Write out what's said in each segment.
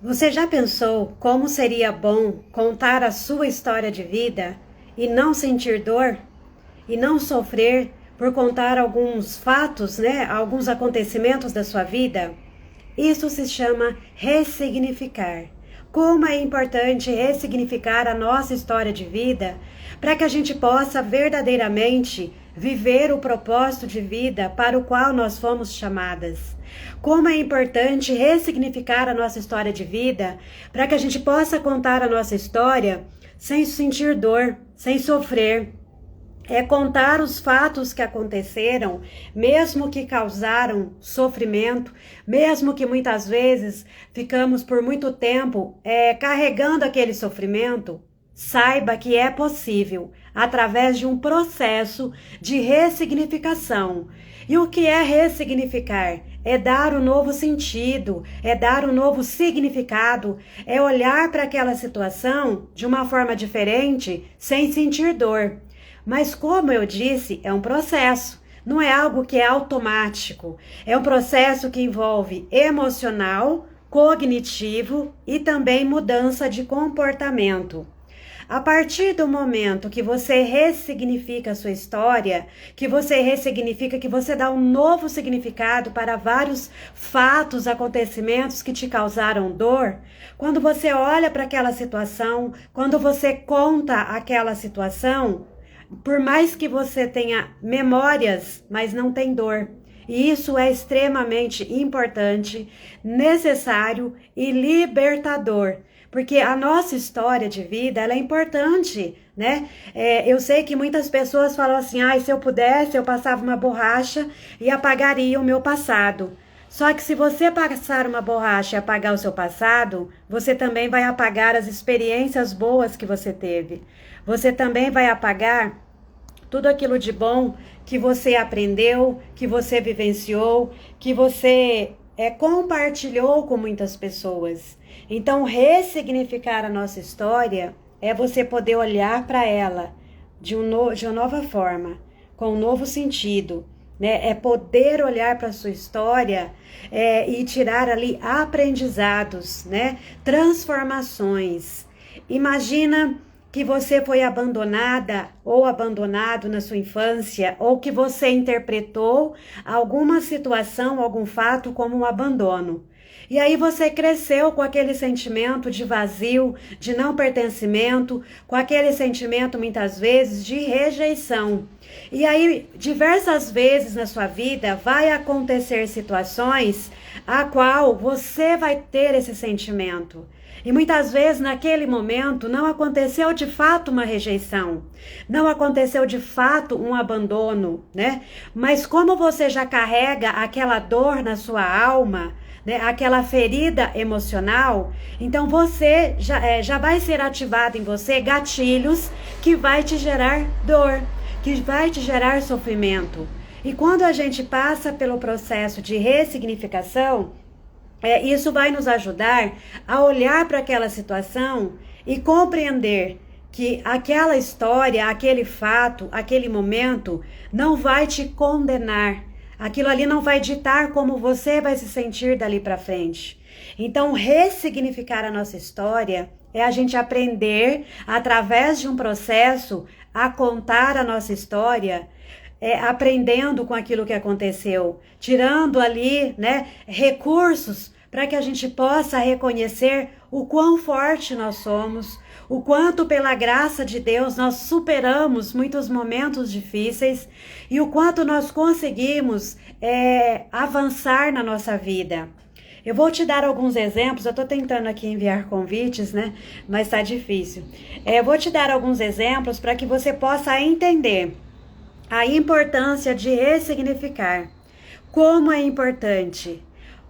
Você já pensou como seria bom contar a sua história de vida e não sentir dor e não sofrer por contar alguns fatos, né, alguns acontecimentos da sua vida? Isso se chama ressignificar. Como é importante ressignificar a nossa história de vida para que a gente possa verdadeiramente viver o propósito de vida para o qual nós fomos chamadas. Como é importante ressignificar a nossa história de vida para que a gente possa contar a nossa história sem sentir dor, sem sofrer. É contar os fatos que aconteceram, mesmo que causaram sofrimento, mesmo que muitas vezes ficamos por muito tempo carregando aquele sofrimento. Saiba que é possível através de um processo de ressignificação. E o que é ressignificar? É dar um novo sentido, é dar um novo significado, é olhar para aquela situação de uma forma diferente, sem sentir dor. Mas como eu disse, é um processo, não é algo que é automático. É um processo que envolve emocional, cognitivo e também mudança de comportamento. A partir do momento que você ressignifica a sua história, que você ressignifica, que você dá um novo significado para vários fatos, acontecimentos que te causaram dor, quando você olha para aquela situação, quando você conta aquela situação, por mais que você tenha memórias, mas não tem dor. E isso é extremamente importante, necessário e libertador. Porque a nossa história de vida, ela é importante, né? Eu sei que muitas pessoas falam assim, se eu pudesse, eu passava uma borracha e apagaria o meu passado. Só que se você passar uma borracha e apagar o seu passado, você também vai apagar as experiências boas que você teve. Você também vai apagar tudo aquilo de bom que você aprendeu, que você vivenciou, que você compartilhou com muitas pessoas. Então, ressignificar a nossa história é você poder olhar para ela de uma nova forma, com um novo sentido, né? É poder olhar para a sua história e tirar ali aprendizados, né? Transformações. Imagina que você foi abandonada ou abandonado na sua infância, ou que você interpretou alguma situação, algum fato como um abandono. E aí você cresceu com aquele sentimento de vazio, de não pertencimento, com aquele sentimento muitas vezes de rejeição. E aí diversas vezes na sua vida vai acontecer situações a qual você vai ter esse sentimento. E muitas vezes naquele momento não aconteceu de fato uma rejeição, não aconteceu de fato um abandono, né? Mas como você já carrega aquela dor na sua alma, né, aquela ferida emocional, então você já vai ser ativado em você gatilhos que vai te gerar dor, que vai te gerar sofrimento. E quando a gente passa pelo processo de ressignificação, isso vai nos ajudar a olhar para aquela situação e compreender que aquela história, aquele fato, aquele momento não vai te condenar. Aquilo ali não vai ditar como você vai se sentir dali para frente. Então, ressignificar a nossa história é a gente aprender, através de um processo, a contar a nossa história, aprendendo com aquilo que aconteceu, tirando ali, né, recursos para que a gente possa reconhecer o quão forte nós somos, o quanto pela graça de Deus nós superamos muitos momentos difíceis e o quanto nós conseguimos avançar na nossa vida. Eu vou te dar alguns exemplos, eu estou tentando aqui enviar convites, né? Mas está difícil. Eu vou te dar alguns exemplos para que você possa entender a importância de ressignificar. Como é importante.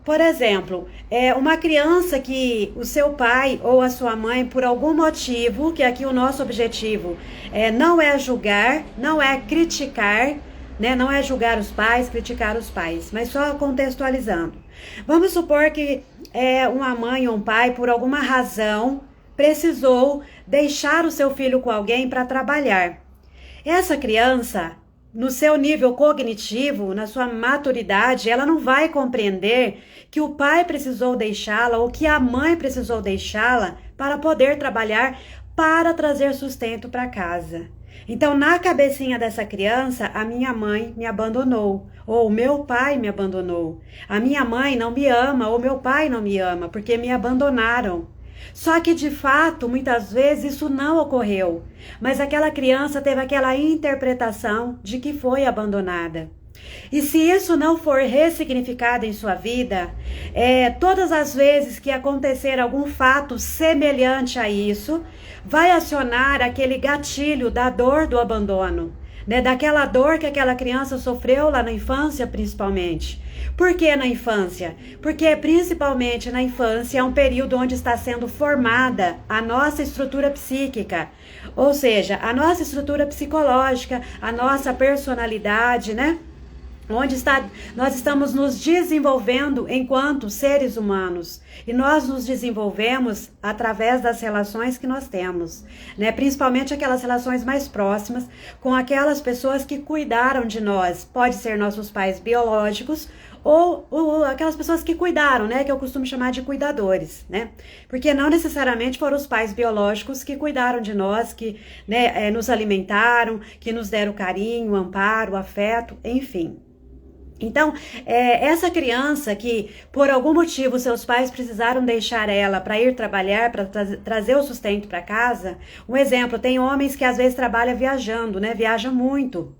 Por exemplo, uma criança que o seu pai ou a sua mãe, por algum motivo, que aqui o nosso objetivo não é julgar, não é criticar, né? Não é julgar os pais, criticar os pais, mas só contextualizando. Vamos supor que uma mãe ou um pai, por alguma razão, precisou deixar o seu filho com alguém para trabalhar. Essa criança no seu nível cognitivo, na sua maturidade, ela não vai compreender que o pai precisou deixá-la ou que a mãe precisou deixá-la para poder trabalhar, para trazer sustento para casa. Então, na cabecinha dessa criança, a minha mãe me abandonou, ou o meu pai me abandonou. A minha mãe não me ama, ou meu pai não me ama, porque me abandonaram. Só que, de fato, muitas vezes isso não ocorreu, mas aquela criança teve aquela interpretação de que foi abandonada. E se isso não for ressignificado em sua vida, todas as vezes que acontecer algum fato semelhante a isso, vai acionar aquele gatilho da dor do abandono, né? Daquela dor que aquela criança sofreu lá na infância, principalmente. Por que na infância? Porque principalmente na infância é um período onde está sendo formada a nossa estrutura psíquica, ou seja, a nossa estrutura psicológica, a nossa personalidade, né? Nós estamos nos desenvolvendo enquanto seres humanos. E nós nos desenvolvemos através das relações que nós temos, né? Principalmente aquelas relações mais próximas com aquelas pessoas que cuidaram de nós. Pode ser nossos pais biológicos ou aquelas pessoas que cuidaram, né? Que eu costumo chamar de cuidadores, né? Porque não necessariamente foram os pais biológicos que cuidaram de nós, que, né, nos alimentaram, que nos deram carinho, amparo, afeto, enfim. Então, essa criança que, por algum motivo, seus pais precisaram deixar ela para ir trabalhar, para trazer o sustento para casa. Um exemplo, tem homens que às vezes trabalham viajando, né? Viajam muito.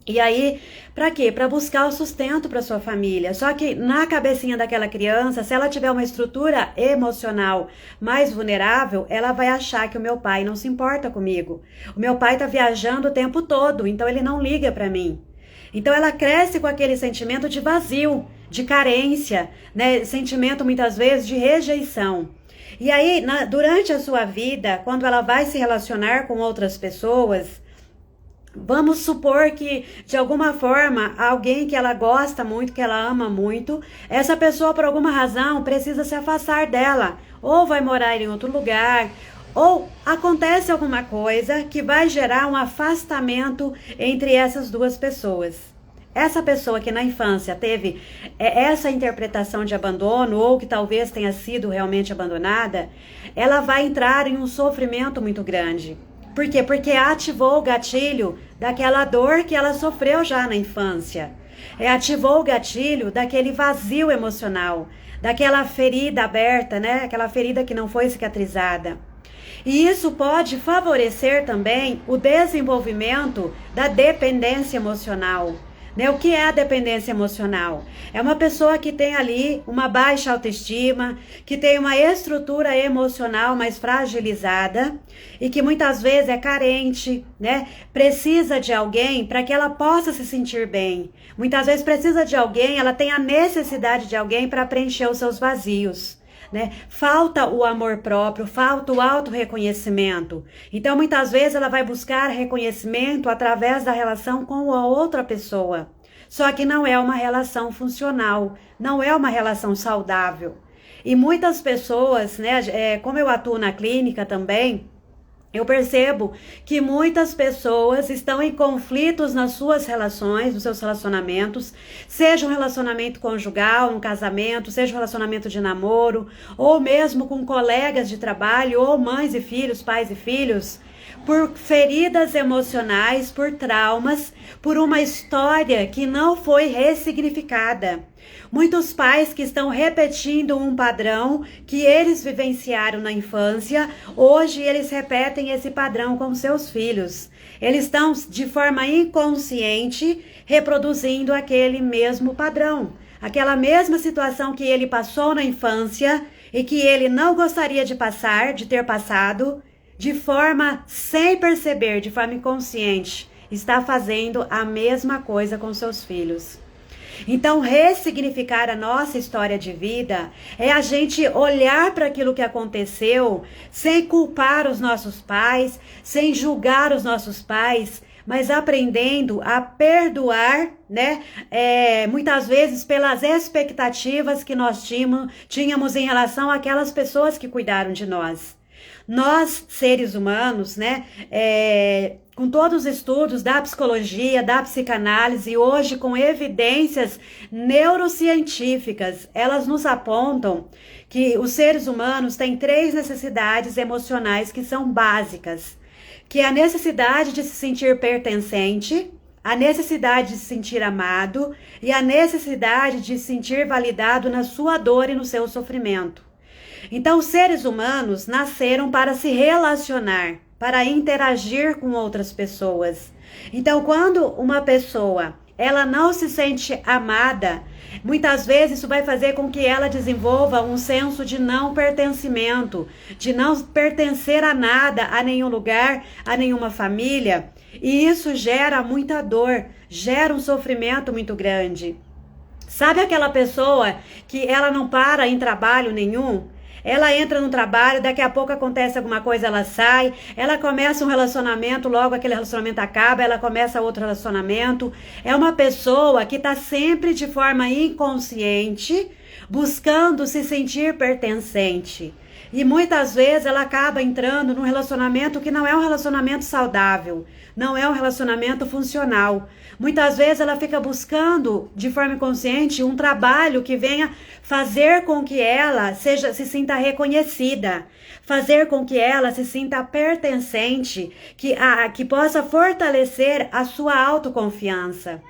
E aí, para quê? Para buscar o sustento para sua família. Só que na cabecinha daquela criança, se ela tiver uma estrutura emocional mais vulnerável, ela vai achar que o meu pai não se importa comigo. O meu pai está viajando o tempo todo, então ele não liga para mim. Então ela cresce com aquele sentimento de vazio, de carência, né? Sentimento muitas vezes de rejeição. E aí, durante a sua vida, quando ela vai se relacionar com outras pessoas, vamos supor que, de alguma forma, alguém que ela gosta muito, que ela ama muito, essa pessoa, por alguma razão, precisa se afastar dela, ou vai morar em outro lugar, ou acontece alguma coisa que vai gerar um afastamento entre essas duas pessoas. Essa pessoa que na infância teve essa interpretação de abandono, ou que talvez tenha sido realmente abandonada, ela vai entrar em um sofrimento muito grande. Por quê? Porque ativou o gatilho daquela dor que ela sofreu já na infância. Ativou o gatilho daquele vazio emocional, daquela ferida aberta, né? Aquela ferida que não foi cicatrizada. E isso pode favorecer também o desenvolvimento da dependência emocional. Né? O que é a dependência emocional? É uma pessoa que tem ali uma baixa autoestima, que tem uma estrutura emocional mais fragilizada e que muitas vezes é carente, né? Precisa de alguém para que ela possa se sentir bem. Muitas vezes precisa de alguém, ela tem a necessidade de alguém para preencher os seus vazios. Né? Falta o amor próprio, falta o autorreconhecimento. Então, muitas vezes, ela vai buscar reconhecimento através da relação com a outra pessoa. Só que não é uma relação funcional, não é uma relação saudável. E muitas pessoas, né, como eu atuo na clínica também, eu percebo que muitas pessoas estão em conflitos nas suas relações, nos seus relacionamentos, seja um relacionamento conjugal, um casamento, seja um relacionamento de namoro, ou mesmo com colegas de trabalho, ou mães e filhos, pais e filhos, por feridas emocionais, por traumas, por uma história que não foi ressignificada. Muitos pais que estão repetindo um padrão que eles vivenciaram na infância, hoje eles repetem esse padrão com seus filhos. Eles estão, de forma inconsciente, reproduzindo aquele mesmo padrão. Aquela mesma situação que ele passou na infância e que ele não gostaria de passar, de ter passado, de forma sem perceber, de forma inconsciente, está fazendo a mesma coisa com seus filhos. Então, ressignificar a nossa história de vida é a gente olhar para aquilo que aconteceu sem culpar os nossos pais, sem julgar os nossos pais, mas aprendendo a perdoar, né? Muitas vezes pelas expectativas que nós tínhamos em relação àquelas pessoas que cuidaram de nós. Nós, seres humanos, né? com todos os estudos da psicologia, da psicanálise, e hoje com evidências neurocientíficas, elas nos apontam que os seres humanos têm 3 necessidades emocionais que são básicas, que é a necessidade de se sentir pertencente, a necessidade de se sentir amado e a necessidade de se sentir validado na sua dor e no seu sofrimento. Então, os seres humanos nasceram para se relacionar, para interagir com outras pessoas. Então, quando uma pessoa ela não se sente amada, muitas vezes isso vai fazer com que ela desenvolva um senso de não pertencimento, de não pertencer a nada, a nenhum lugar, a nenhuma família. E isso gera muita dor, gera um sofrimento muito grande. Sabe aquela pessoa que ela não para em trabalho nenhum? Ela entra no trabalho, daqui a pouco acontece alguma coisa, ela sai, ela começa um relacionamento, logo aquele relacionamento acaba, ela começa outro relacionamento. É uma pessoa que está sempre de forma inconsciente, buscando se sentir pertencente. E muitas vezes ela acaba entrando num relacionamento que não é um relacionamento saudável, não é um relacionamento funcional. Muitas vezes ela fica buscando, de forma inconsciente, um trabalho que venha fazer com que ela se sinta reconhecida, fazer com que ela se sinta pertencente, que possa fortalecer a sua autoconfiança.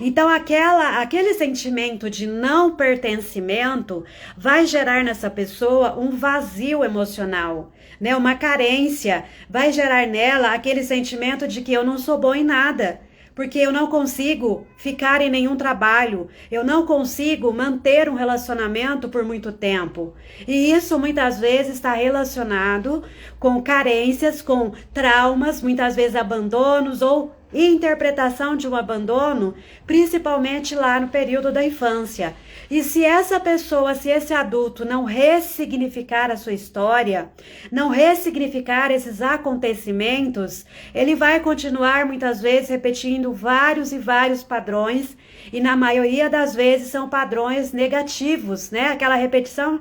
Então, aquele sentimento de não pertencimento vai gerar nessa pessoa um vazio emocional, né? Uma carência, vai gerar nela aquele sentimento de que eu não sou bom em nada, porque eu não consigo ficar em nenhum trabalho, eu não consigo manter um relacionamento por muito tempo. E isso muitas vezes está relacionado com carências, com traumas, muitas vezes abandonos ou interpretação de um abandono, principalmente lá no período da infância. E se essa pessoa, se esse adulto não ressignificar a sua história, não ressignificar esses acontecimentos, ele vai continuar muitas vezes repetindo vários e vários padrões, e na maioria das vezes são padrões negativos, né? Aquela repetição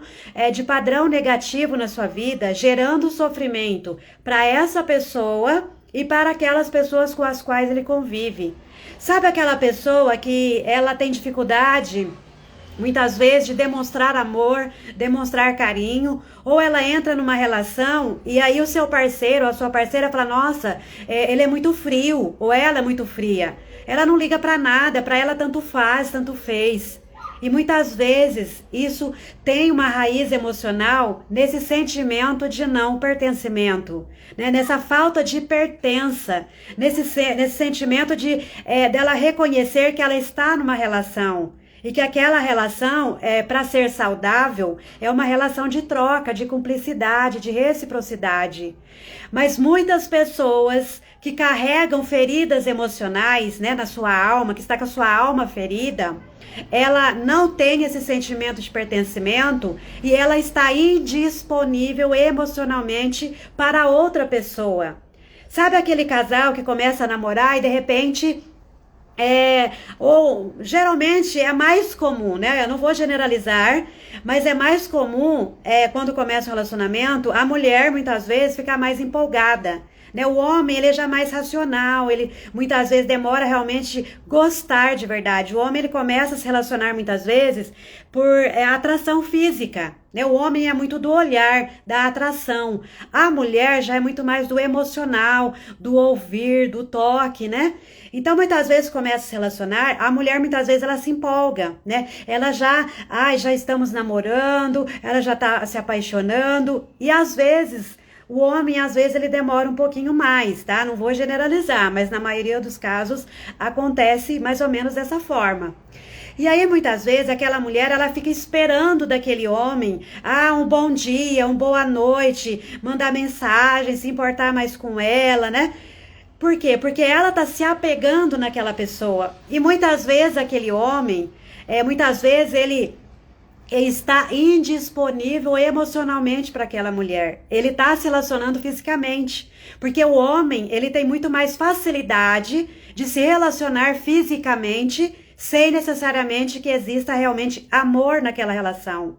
de padrão negativo na sua vida, gerando sofrimento para essa pessoa e para aquelas pessoas com as quais ele convive. Sabe aquela pessoa que ela tem dificuldade, muitas vezes, de demonstrar amor, demonstrar carinho, ou ela entra numa relação e aí o seu parceiro, a sua parceira fala, nossa, ele é muito frio, ou ela é muito fria. Ela não liga para nada, para ela tanto faz, tanto fez. E muitas vezes isso tem uma raiz emocional nesse sentimento de não pertencimento, né? Nessa falta de pertença, nesse sentimento dela reconhecer que ela está numa relação. E que aquela relação, para ser saudável, é uma relação de troca, de cumplicidade, de reciprocidade. Mas muitas pessoas que carregam feridas emocionais, né, na sua alma, que está com a sua alma ferida, ela não tem esse sentimento de pertencimento e ela está indisponível emocionalmente para outra pessoa. Sabe aquele casal que começa a namorar e de repente... ou geralmente é mais comum, né? Eu não vou generalizar, mas é mais comum quando começa um relacionamento, a mulher muitas vezes fica mais empolgada, né? O homem, ele é já mais racional, ele muitas vezes demora realmente gostar de verdade. O homem, ele começa a se relacionar muitas vezes por atração física, né? O homem é muito do olhar, da atração. A mulher já é muito mais do emocional, do ouvir, do toque, né? Então, muitas vezes começa a se relacionar, a mulher muitas vezes ela se empolga, né? Ela já estamos namorando, ela já tá se apaixonando, e às vezes, o homem às vezes ele demora um pouquinho mais, tá? Não vou generalizar, mas na maioria dos casos acontece mais ou menos dessa forma. E aí, muitas vezes, aquela mulher, ela fica esperando daquele homem, um bom dia, uma boa noite, mandar mensagem, se importar mais com ela, né? Por quê? Porque ela tá se apegando naquela pessoa. E muitas vezes aquele homem, muitas vezes ele está indisponível emocionalmente para aquela mulher. Ele está se relacionando fisicamente. Porque o homem, ele tem muito mais facilidade de se relacionar fisicamente sem necessariamente que exista realmente amor naquela relação.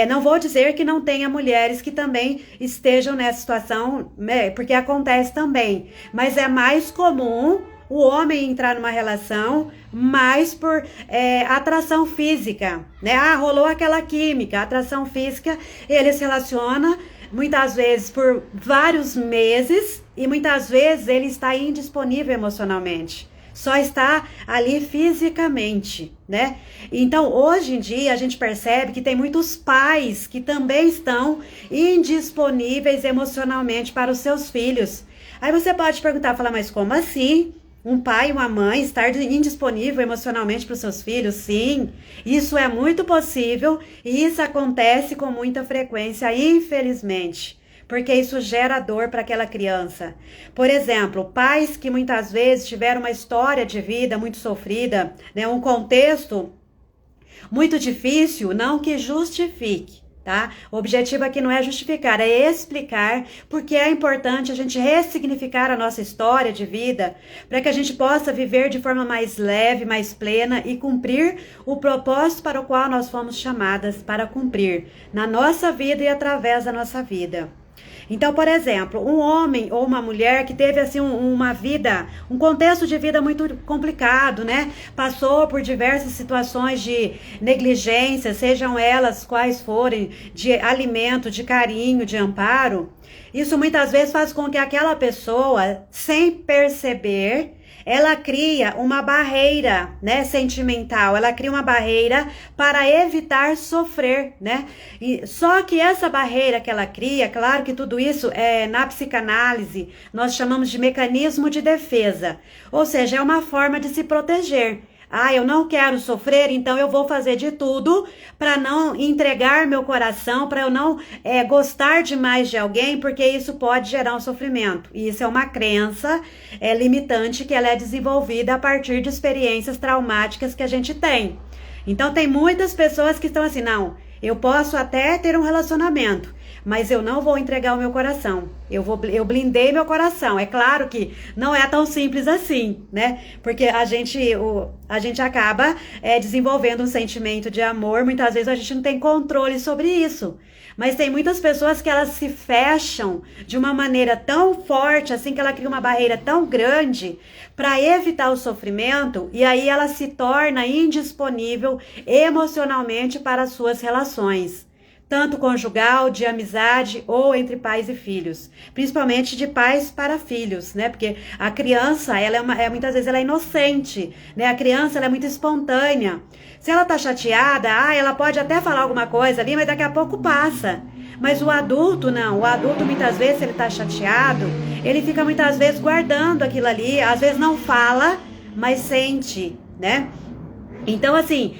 Não vou dizer que não tenha mulheres que também estejam nessa situação, né, porque acontece também, mas é mais comum o homem entrar numa relação mais por atração física, né? Ah, rolou aquela química, atração física, ele se relaciona muitas vezes por vários meses e muitas vezes ele está indisponível emocionalmente. Só está ali fisicamente, né? Então, hoje em dia, a gente percebe que tem muitos pais que também estão indisponíveis emocionalmente para os seus filhos. Aí você pode perguntar, falar, mas como assim? Um pai e uma mãe estar indisponível emocionalmente para os seus filhos? Sim, isso é muito possível e isso acontece com muita frequência, infelizmente, porque isso gera dor para aquela criança. Por exemplo, pais que muitas vezes tiveram uma história de vida muito sofrida, né, um contexto muito difícil, não que justifique. Tá? O objetivo aqui não é justificar, é explicar porque é importante a gente ressignificar a nossa história de vida para que a gente possa viver de forma mais leve, mais plena e cumprir o propósito para o qual nós fomos chamadas para cumprir na nossa vida e através da nossa vida. Então, por exemplo, um homem ou uma mulher que teve assim uma vida, um contexto de vida muito complicado, né? Passou por diversas situações de negligência, sejam elas quais forem, de alimento, de carinho, de amparo. Isso muitas vezes faz com que aquela pessoa, sem perceber, ela cria uma barreira, né, sentimental, ela cria uma barreira para evitar sofrer, né? E só que essa barreira que ela cria, claro que tudo isso na psicanálise nós chamamos de mecanismo de defesa, ou seja, é uma forma de se proteger. Ah, eu não quero sofrer, então eu vou fazer de tudo para não entregar meu coração, para eu não gostar demais de alguém, porque isso pode gerar um sofrimento. E isso é uma crença limitante que ela é desenvolvida a partir de experiências traumáticas que a gente tem. Então tem muitas pessoas que estão assim, não, eu posso até ter um relacionamento, mas eu não vou entregar o meu coração. Eu blindei meu coração. É claro que não é tão simples assim, né? Porque a gente acaba desenvolvendo um sentimento de amor. Muitas vezes a gente não tem controle sobre isso. Mas tem muitas pessoas que elas se fecham de uma maneira tão forte, assim, que ela cria uma barreira tão grande para evitar o sofrimento, e aí ela se torna indisponível emocionalmente para as suas relações, tanto conjugal, de amizade ou entre pais e filhos, principalmente de pais para filhos, né? Porque a criança, ela muitas vezes ela é inocente, né? A criança, ela é muito espontânea. Se ela tá chateada, ela pode até falar alguma coisa ali, mas daqui a pouco passa. Mas o adulto não, o adulto muitas vezes, se ele tá chateado, ele fica muitas vezes guardando aquilo ali, às vezes não fala, mas sente, né? Então, assim,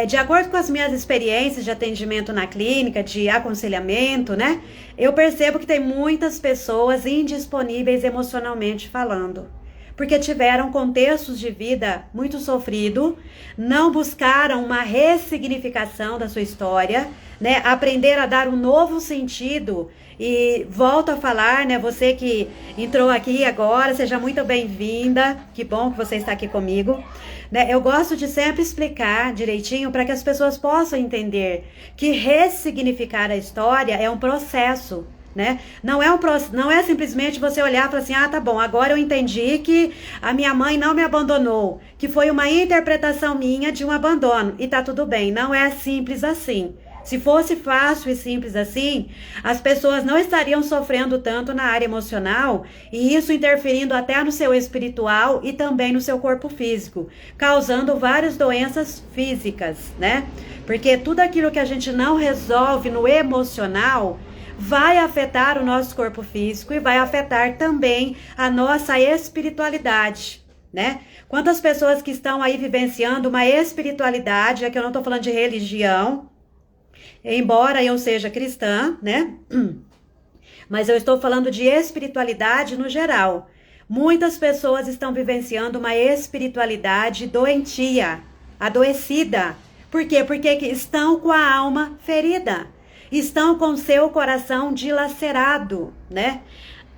de acordo com as minhas experiências de atendimento na clínica, de aconselhamento, né? Eu percebo que tem muitas pessoas indisponíveis emocionalmente falando. Porque tiveram contextos de vida muito sofrido, não buscaram uma ressignificação da sua história, né? Aprender a dar um novo sentido. E volto a falar, né? Você que entrou aqui agora, seja muito bem-vinda. Que bom que você está aqui comigo. Né? Eu gosto de sempre explicar direitinho para que as pessoas possam entender que ressignificar a história é um processo. Né? Não é simplesmente você olhar para assim, tá bom, agora eu entendi que a minha mãe não me abandonou, que foi uma interpretação minha de um abandono, e tá tudo bem. Não é simples assim. Se fosse fácil e simples assim, as pessoas não estariam sofrendo tanto na área emocional, e isso interferindo até no seu espiritual e também no seu corpo físico, causando várias doenças físicas, né? Porque tudo aquilo que a gente não resolve no emocional vai afetar o nosso corpo físico e vai afetar também a nossa espiritualidade, né? Quantas pessoas que estão aí vivenciando uma espiritualidade, que eu não estou falando de religião, embora eu seja cristã, né? Mas eu estou falando de espiritualidade no geral. Muitas pessoas estão vivenciando uma espiritualidade doentia, adoecida. Por quê? Porque estão com a alma ferida. Estão com seu coração dilacerado, né?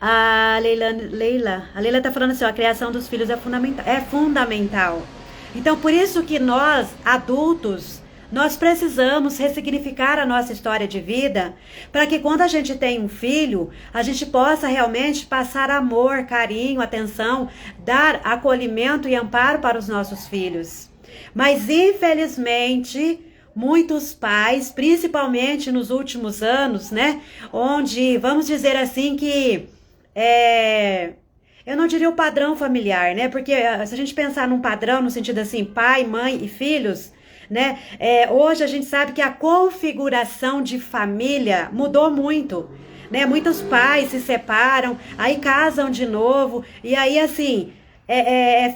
A Leila tá falando assim, a criação dos filhos é fundamental. Então, por isso que nós, adultos, Nós precisamos ressignificar a nossa história de vida para que quando a gente tem um filho, a gente possa realmente passar amor, carinho, atenção, dar acolhimento e amparo para os nossos filhos. Mas infelizmente, muitos pais, principalmente nos últimos anos, né, onde, vamos dizer assim, que eu não diria o padrão familiar, né, porque se a gente pensar num padrão, no sentido assim, pai, mãe e filhos, né, hoje a gente sabe que a configuração de família mudou muito, né, muitos pais se separam, aí casam de novo, e aí assim...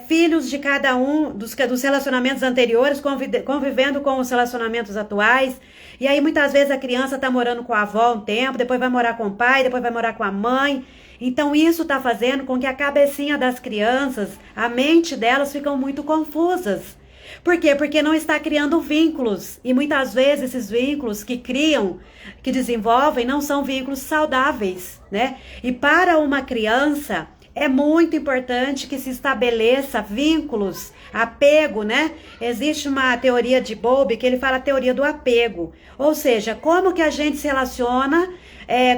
filhos de cada um dos relacionamentos anteriores convivendo com os relacionamentos atuais. E aí muitas vezes a criança está morando com a avó um tempo, depois vai morar com o pai, depois vai morar com a mãe. Então isso está fazendo com que a cabecinha das crianças, a mente delas ficam muito confusas. Por quê? Porque não está criando vínculos. E muitas vezes esses vínculos que criam, que desenvolvem, não são vínculos saudáveis, né? E para uma criança... é muito importante que se estabeleça vínculos, apego, né? Existe uma teoria de Bowlby que ele fala a teoria do apego. Ou seja, como que a gente se relaciona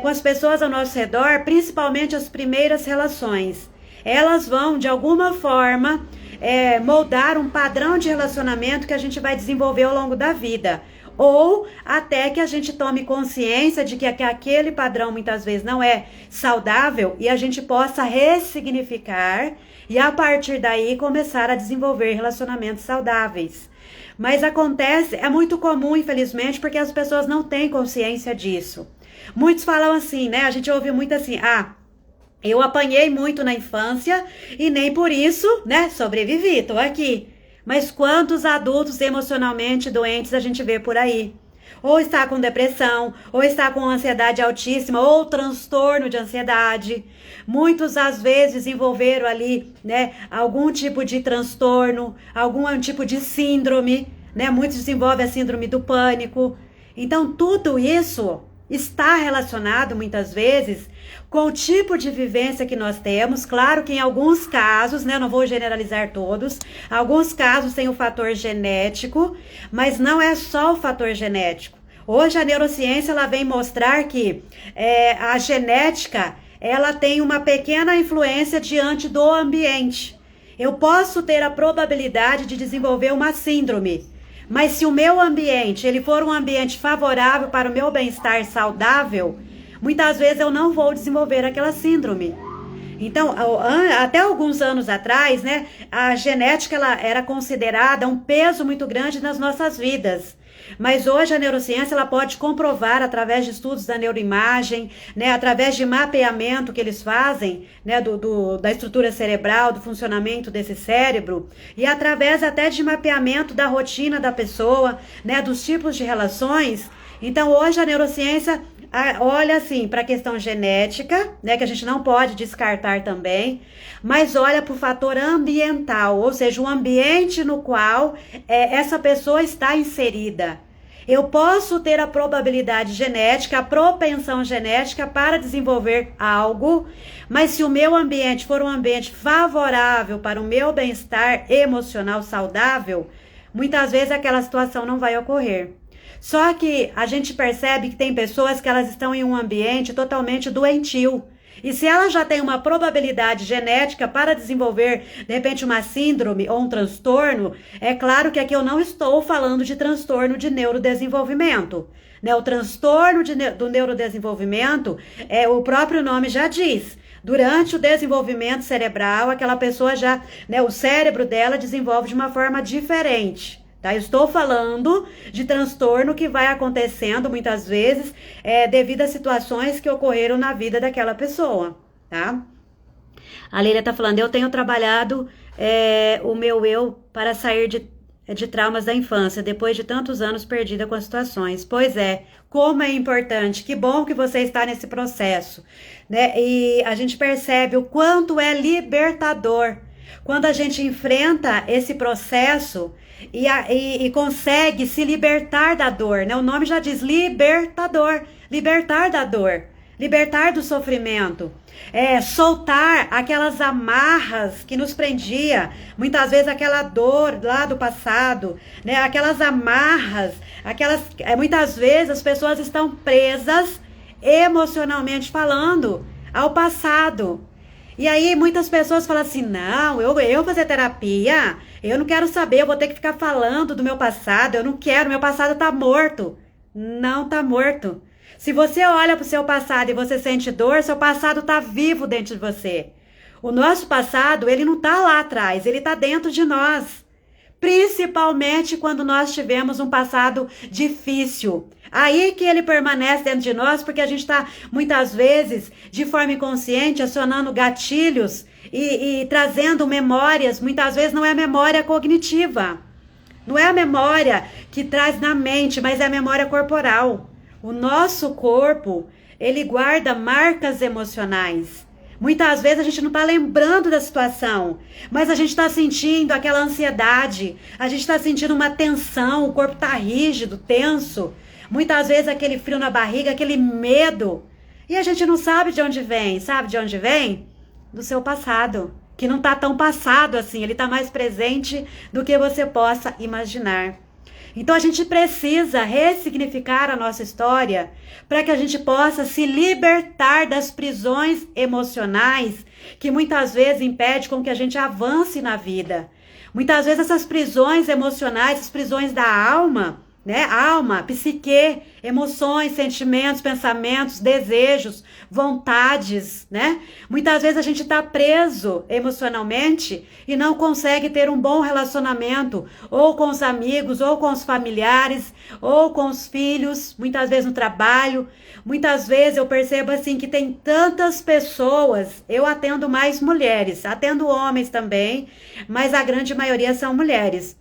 com as pessoas ao nosso redor, principalmente as primeiras relações. Elas vão, de alguma forma, moldar um padrão de relacionamento que a gente vai desenvolver ao longo da vida. Ou até que a gente tome consciência de que aquele padrão muitas vezes não é saudável e a gente possa ressignificar e a partir daí começar a desenvolver relacionamentos saudáveis. Mas acontece, é muito comum, infelizmente, porque as pessoas não têm consciência disso. Muitos falam assim, né? A gente ouve muito assim, eu apanhei muito na infância e nem por isso, né, sobrevivi, tô aqui. Mas quantos adultos emocionalmente doentes a gente vê por aí? Ou está com depressão, ou está com ansiedade altíssima, ou transtorno de ansiedade. Muitos, às vezes, desenvolveram ali, né, algum tipo de transtorno, algum tipo de síndrome, né? Muitos desenvolvem a síndrome do pânico. Então, tudo isso está relacionado, muitas vezes, com o tipo de vivência que nós temos. Claro que em alguns casos, né, não vou generalizar todos, alguns casos tem o fator genético, mas não é só o fator genético. Hoje a neurociência ela vem mostrar que a genética ela tem uma pequena influência diante do ambiente. Eu posso ter a probabilidade de desenvolver uma síndrome, mas se o meu ambiente ele for um ambiente favorável para o meu bem-estar saudável, muitas vezes eu não vou desenvolver aquela síndrome. Então, até alguns anos atrás, né, a genética ela era considerada um peso muito grande nas nossas vidas. Mas hoje a neurociência ela pode comprovar através de estudos da neuroimagem, né, através de mapeamento que eles fazem, né, da estrutura cerebral, do funcionamento desse cérebro, e através até de mapeamento da rotina da pessoa, né, dos tipos de relações. Então hoje a neurociência olha assim para a questão genética, né, que a gente não pode descartar também, mas olha para o fator ambiental, ou seja, o ambiente no qual essa pessoa está inserida. Eu posso ter a probabilidade genética, a propensão genética para desenvolver algo, mas se o meu ambiente for um ambiente favorável para o meu bem-estar emocional saudável, muitas vezes aquela situação não vai ocorrer. Só que a gente percebe que tem pessoas que elas estão em um ambiente totalmente doentio. E se ela já tem uma probabilidade genética para desenvolver, de repente, uma síndrome ou um transtorno, é claro que aqui eu não estou falando de transtorno de neurodesenvolvimento. Né? O transtorno do neurodesenvolvimento, o próprio nome já diz. Durante o desenvolvimento cerebral, aquela pessoa já, né, o cérebro dela desenvolve de uma forma diferente. Tá? Eu estou falando de transtorno que vai acontecendo muitas vezes devido a situações que ocorreram na vida daquela pessoa, tá? A Leila tá falando, eu tenho trabalhado o meu eu para sair de traumas da infância, depois de tantos anos perdida com as situações. Pois é, como é importante, que bom que você está nesse processo, né? E a gente percebe o quanto é libertador quando a gente enfrenta esse processo e consegue se libertar da dor, né? O nome já diz libertador, libertar da dor, libertar do sofrimento, soltar aquelas amarras que nos prendia, muitas vezes aquela dor lá do passado, né? Aquelas amarras, muitas vezes as pessoas estão presas emocionalmente falando ao passado. E aí muitas pessoas falam assim, não, eu fazer terapia, eu não quero saber, eu vou ter que ficar falando do meu passado, eu não quero, meu passado tá morto. Não tá morto. Se você olha para o seu passado e você sente dor, seu passado tá vivo dentro de você. O nosso passado, ele não tá lá atrás, ele tá dentro de nós. Principalmente quando nós tivemos um passado difícil. Aí que ele permanece dentro de nós, porque a gente está, muitas vezes, de forma inconsciente, acionando gatilhos e trazendo memórias. Muitas vezes não é memória cognitiva. Não é a memória que traz na mente, mas é a memória corporal. O nosso corpo, ele guarda marcas emocionais. Muitas vezes a gente não está lembrando da situação, mas a gente está sentindo aquela ansiedade, a gente está sentindo uma tensão, o corpo está rígido, tenso. Muitas vezes aquele frio na barriga, aquele medo. E a gente não sabe de onde vem. Sabe de onde vem? Do seu passado, que não está tão passado assim, ele está mais presente do que você possa imaginar. Então a gente precisa ressignificar a nossa história para que a gente possa se libertar das prisões emocionais que muitas vezes impedem com que a gente avance na vida. Muitas vezes essas prisões emocionais, essas prisões da alma, né? Alma, psique, emoções, sentimentos, pensamentos, desejos, vontades, né? Muitas vezes a gente está preso emocionalmente e não consegue ter um bom relacionamento, ou com os amigos, ou com os familiares, ou com os filhos, muitas vezes no trabalho. Muitas vezes eu percebo assim que tem tantas pessoas, eu atendo mais mulheres, atendo homens também, mas a grande maioria são mulheres.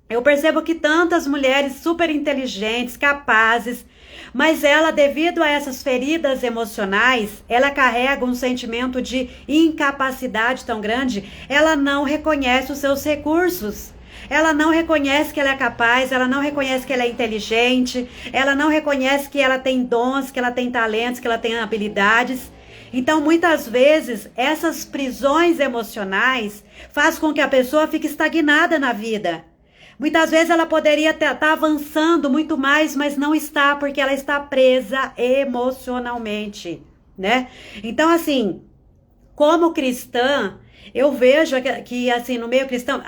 Eu percebo que tantas mulheres super inteligentes, capazes, mas ela, devido a essas feridas emocionais, ela carrega um sentimento de incapacidade tão grande, ela não reconhece os seus recursos. Ela não reconhece que ela é capaz, ela não reconhece que ela é inteligente, ela não reconhece que ela tem dons, que ela tem talentos, que ela tem habilidades. Então, muitas vezes, essas prisões emocionais fazem com que a pessoa fique estagnada na vida. Muitas vezes ela poderia estar avançando muito mais, mas não está, porque ela está presa emocionalmente, né? Então, assim, como cristã, eu vejo que assim, no meio cristão,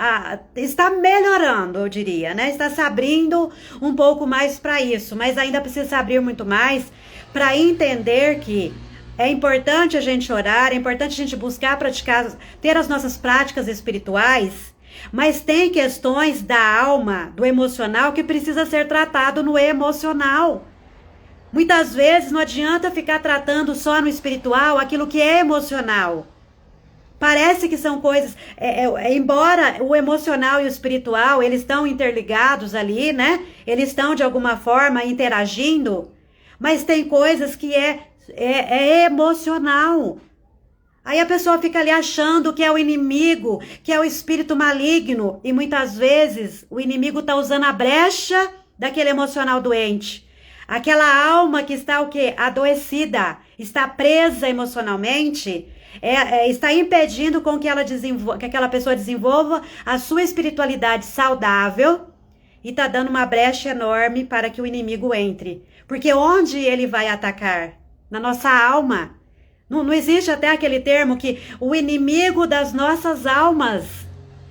está melhorando, eu diria, né? Está se abrindo um pouco mais para isso, mas ainda precisa se abrir muito mais para entender que é importante a gente orar, é importante a gente buscar praticar, ter as nossas práticas espirituais. Mas tem questões da alma, do emocional, que precisa ser tratado no emocional. Muitas vezes não adianta ficar tratando só no espiritual aquilo que é emocional. Parece que são coisas, embora o emocional e o espiritual, eles estão interligados ali, né? Eles estão de alguma forma interagindo, mas tem coisas que é emocional. Aí a pessoa fica ali achando que é o inimigo, que é o espírito maligno. E muitas vezes o inimigo está usando a brecha daquele emocional doente. Aquela alma que está o quê? Adoecida, está presa emocionalmente, está impedindo com que que aquela pessoa desenvolva a sua espiritualidade saudável e está dando uma brecha enorme para que o inimigo entre. Porque onde ele vai atacar? Na nossa alma. Não existe até aquele termo que o inimigo das nossas almas.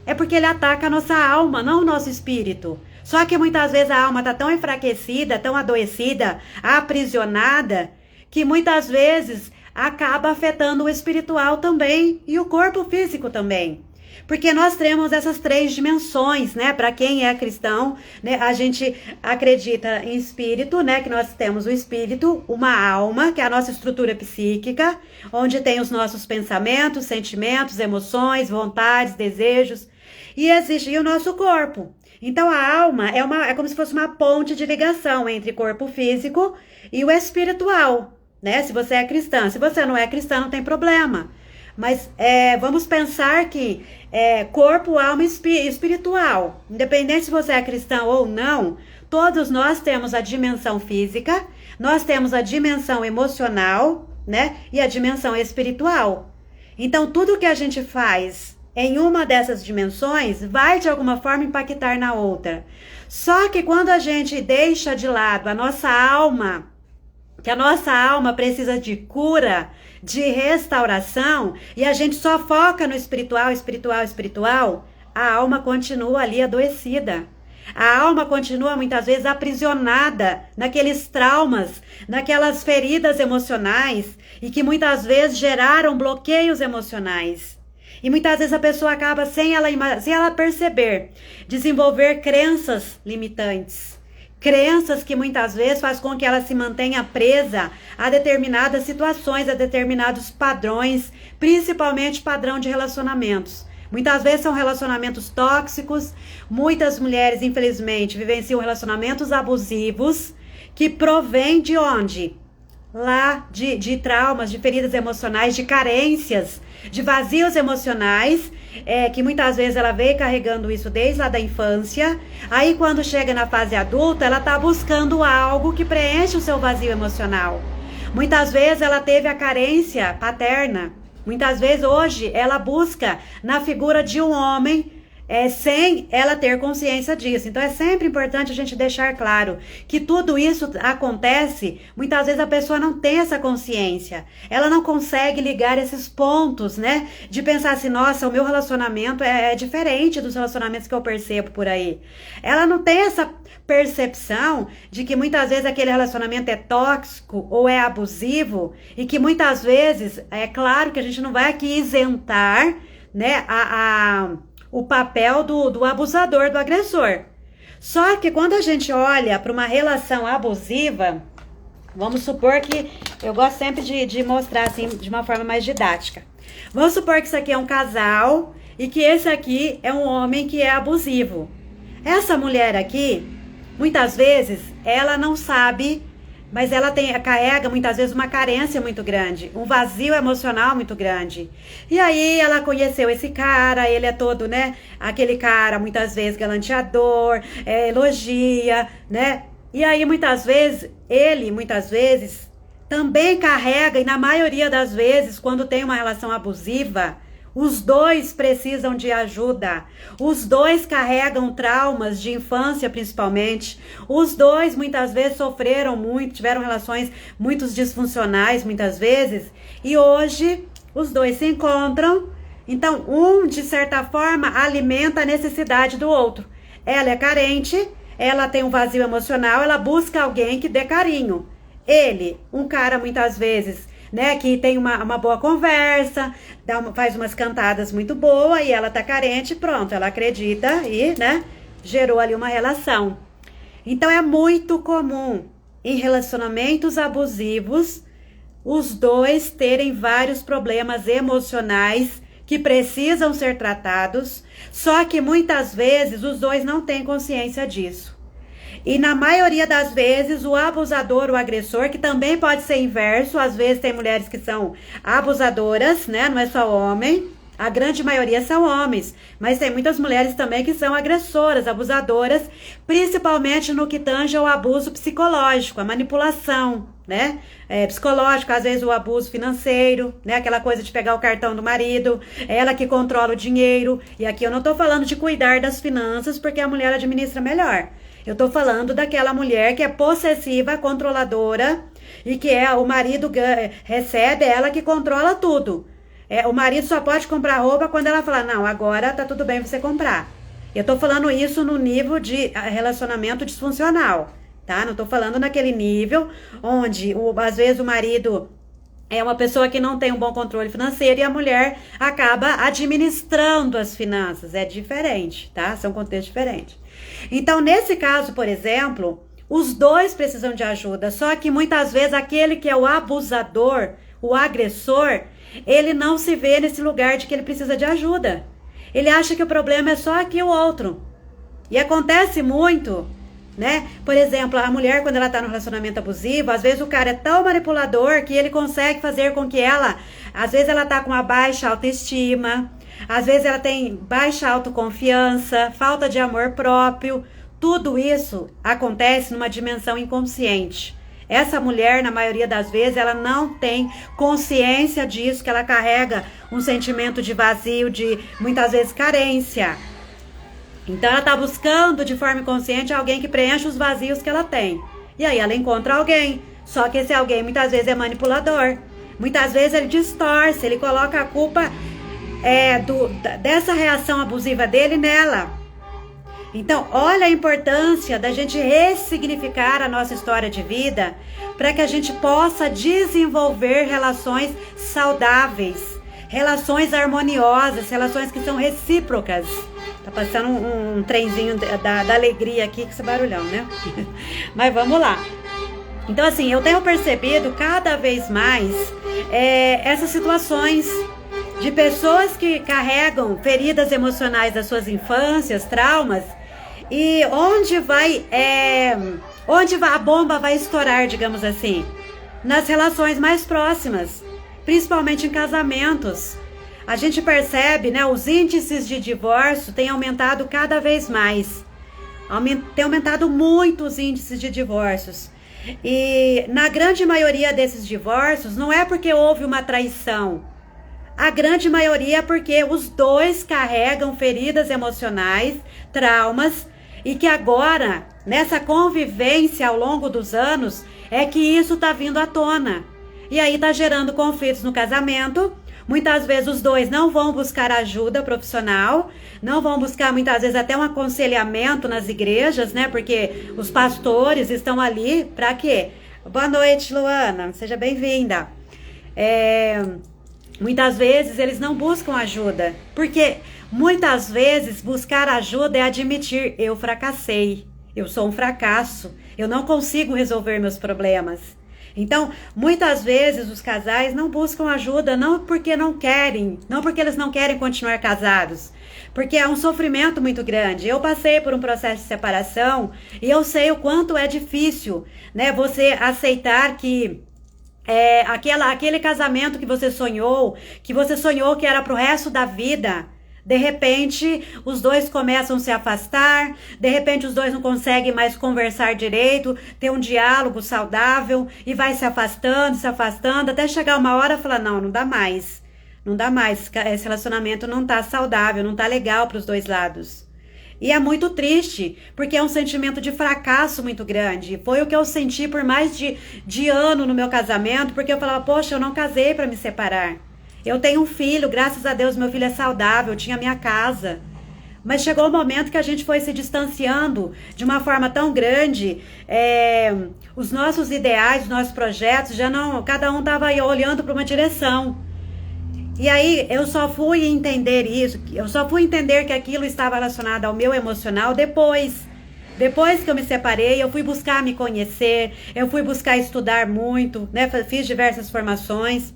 É porque ele ataca a nossa alma, não o nosso espírito. Só que muitas vezes a alma está tão enfraquecida, tão adoecida, aprisionada, que muitas vezes acaba afetando o espiritual também e o corpo físico também. Porque nós temos essas 3 dimensões, né? Para quem é cristão, né? A gente acredita em espírito, né? Que nós temos o espírito, uma alma, que é a nossa estrutura psíquica, onde tem os nossos pensamentos, sentimentos, emoções, vontades, desejos, e existe o nosso corpo. Então a alma é como se fosse uma ponte de ligação entre corpo físico e o espiritual, né? Se você é cristã. Se você não é cristã, não tem problema. Mas vamos pensar que corpo, alma e espiritual, independente se você é cristão ou não, todos nós temos a dimensão física, nós temos a dimensão emocional né? E a dimensão espiritual. Então, tudo que a gente faz em uma dessas dimensões vai de alguma forma impactar na outra. Só que quando a gente deixa de lado a nossa alma, que a nossa alma precisa de cura, de restauração, e a gente só foca no espiritual, espiritual, espiritual, a alma continua ali adoecida. A alma continua muitas vezes aprisionada naqueles traumas, naquelas feridas emocionais e que muitas vezes geraram bloqueios emocionais. E muitas vezes a pessoa acaba, sem ela perceber, desenvolver crenças limitantes. Crenças que muitas vezes faz com que ela se mantenha presa a determinadas situações, a determinados padrões, principalmente padrão de relacionamentos. Muitas vezes são relacionamentos tóxicos, muitas mulheres, infelizmente, vivenciam relacionamentos abusivos, que provém de onde? Lá de traumas, de feridas emocionais, de carências, de vazios emocionais, que muitas vezes ela veio carregando isso desde lá da infância. Aí quando chega na fase adulta, ela está buscando algo que preenche o seu vazio emocional. Muitas vezes ela teve a carência paterna. Muitas vezes hoje ela busca na figura de um homem sem ela ter consciência disso. Então é sempre importante a gente deixar claro que tudo isso acontece, muitas vezes a pessoa não tem essa consciência, ela não consegue ligar esses pontos, né, de pensar assim, nossa, o meu relacionamento é diferente dos relacionamentos que eu percebo por aí. Ela não tem essa percepção de que muitas vezes aquele relacionamento é tóxico ou é abusivo e que muitas vezes, é claro que a gente não vai aqui isentar, né, o papel do abusador, do agressor. Só que quando a gente olha para uma relação abusiva, vamos supor que, eu gosto sempre de mostrar assim de uma forma mais didática. Vamos supor que isso aqui é um casal e que esse aqui é um homem que é abusivo. Essa mulher aqui, muitas vezes, ela não sabe, mas ela carrega muitas vezes uma carência muito grande, um vazio emocional muito grande. E aí ela conheceu esse cara, ele é todo, né, aquele cara muitas vezes galanteador, elogia, né? E aí muitas vezes, também carrega, e na maioria das vezes, quando tem uma relação abusiva, os dois precisam de ajuda, os dois carregam traumas de infância principalmente, os dois muitas vezes sofreram muito, tiveram relações muito disfuncionais muitas vezes, e hoje os dois se encontram, então um de certa forma alimenta a necessidade do outro. Ela é carente, ela tem um vazio emocional, ela busca alguém que dê carinho. Ele, um cara muitas vezes, né, que tem uma boa conversa, faz umas cantadas muito boas e ela tá carente, pronto, ela acredita e, né, gerou ali uma relação. Então é muito comum em relacionamentos abusivos os dois terem vários problemas emocionais que precisam ser tratados, só que muitas vezes os dois não têm consciência disso. E na maioria das vezes, o abusador, o agressor, que também pode ser inverso, às vezes tem mulheres que são abusadoras, né? Não é só homem, a grande maioria são homens, mas tem muitas mulheres também que são agressoras, abusadoras, principalmente no que tange ao abuso psicológico, a manipulação, né? Psicológico, às vezes o abuso financeiro, né? Aquela coisa de pegar o cartão do marido, ela que controla o dinheiro, e aqui eu não tô falando de cuidar das finanças, porque a mulher administra melhor. Eu tô falando daquela mulher que é possessiva, controladora, e que o marido recebe, ela que controla tudo. O marido só pode comprar roupa quando ela fala, não, agora tá tudo bem você comprar. Eu tô falando isso no nível de relacionamento disfuncional, tá? Não tô falando naquele nível onde, às vezes, o marido é uma pessoa que não tem um bom controle financeiro e a mulher acaba administrando as finanças. É diferente, tá? São contextos diferentes. Então, nesse caso, por exemplo, os dois precisam de ajuda, só que muitas vezes aquele que é o abusador, o agressor, ele não se vê nesse lugar de que ele precisa de ajuda. Ele acha que o problema é só aqui o outro. E acontece muito, né? Por exemplo, a mulher, quando ela tá no relacionamento abusivo, às vezes o cara é tão manipulador que ele consegue fazer com que ela, às vezes ela tá com uma baixa autoestima, às vezes ela tem baixa autoconfiança, falta de amor próprio. Tudo isso acontece numa dimensão inconsciente. essa mulher, na maioria das vezes, ela não tem consciência disso, que ela carrega um sentimento de vazio, de muitas vezes carência. Então ela está buscando de forma inconsciente alguém que preencha os vazios que ela tem. E aí ela encontra alguém, só que esse alguém muitas vezes é manipulador. Muitas vezes ele distorce, ele coloca a culpa dessa reação abusiva dele nela. Então, olha a importância da gente ressignificar a nossa história de vida para que a gente possa desenvolver relações saudáveis, relações harmoniosas, relações que são recíprocas. Tá passando um trenzinho da alegria aqui com esse barulhão, né? Mas vamos lá. Então, assim, eu tenho percebido cada vez mais essas situações de pessoas que carregam feridas emocionais das suas infâncias, traumas, e onde a bomba vai estourar, digamos assim, nas relações mais próximas, principalmente em casamentos. A gente percebe, né, os índices de divórcio têm aumentado cada vez mais. Tem aumentado muito os índices de divórcios. E na grande maioria desses divórcios não é porque houve uma traição. A grande maioria é porque os dois carregam feridas emocionais, traumas, e que agora, nessa convivência ao longo dos anos, é que isso está vindo à tona. E aí está gerando conflitos no casamento. Muitas vezes os dois não vão buscar ajuda profissional, não vão buscar muitas vezes até um aconselhamento nas igrejas, né? Porque os pastores estão ali para quê? Boa noite, Luana, seja bem-vinda. Muitas vezes eles não buscam ajuda, porque muitas vezes buscar ajuda é admitir: eu fracassei, eu sou um fracasso, eu não consigo resolver meus problemas. Então, muitas vezes os casais não buscam ajuda, não porque não querem, não porque eles não querem continuar casados, porque é um sofrimento muito grande. Eu passei por um processo de separação e eu sei o quanto é difícil, né, você aceitar que aquele casamento que você sonhou que era pro resto da vida, de repente os dois começam a se afastar, de repente os dois não conseguem mais conversar direito, ter um diálogo saudável e vai se afastando, até chegar uma hora e falar: não dá mais, esse relacionamento não tá saudável, não tá legal pros dois lados. E é muito triste, porque é um sentimento de fracasso muito grande. Foi o que eu senti por mais de ano no meu casamento, porque eu falava: poxa, eu não casei para me separar. Eu tenho um filho, graças a Deus meu filho é saudável, eu tinha minha casa. Mas chegou o momento que a gente foi se distanciando de uma forma tão grande, os nossos ideais, os nossos projetos, cada um estava olhando para uma direção. E aí eu só fui entender isso, eu só fui entender que aquilo estava relacionado ao meu emocional depois que eu me separei. Eu fui buscar me conhecer, eu fui buscar estudar muito, né? Fiz diversas formações.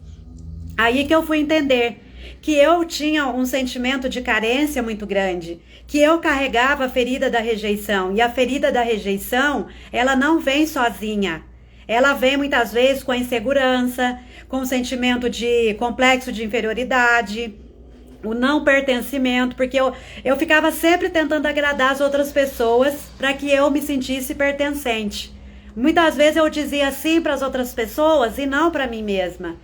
Aí que eu fui entender que eu tinha um sentimento de carência muito grande, que eu carregava a ferida da rejeição, e a ferida da rejeição, ela não vem sozinha. Ela vem muitas vezes com a insegurança, com o sentimento de complexo de inferioridade, o não pertencimento, porque eu ficava sempre tentando agradar as outras pessoas para que eu me sentisse pertencente. Muitas vezes eu dizia sim para as outras pessoas e não para mim mesma,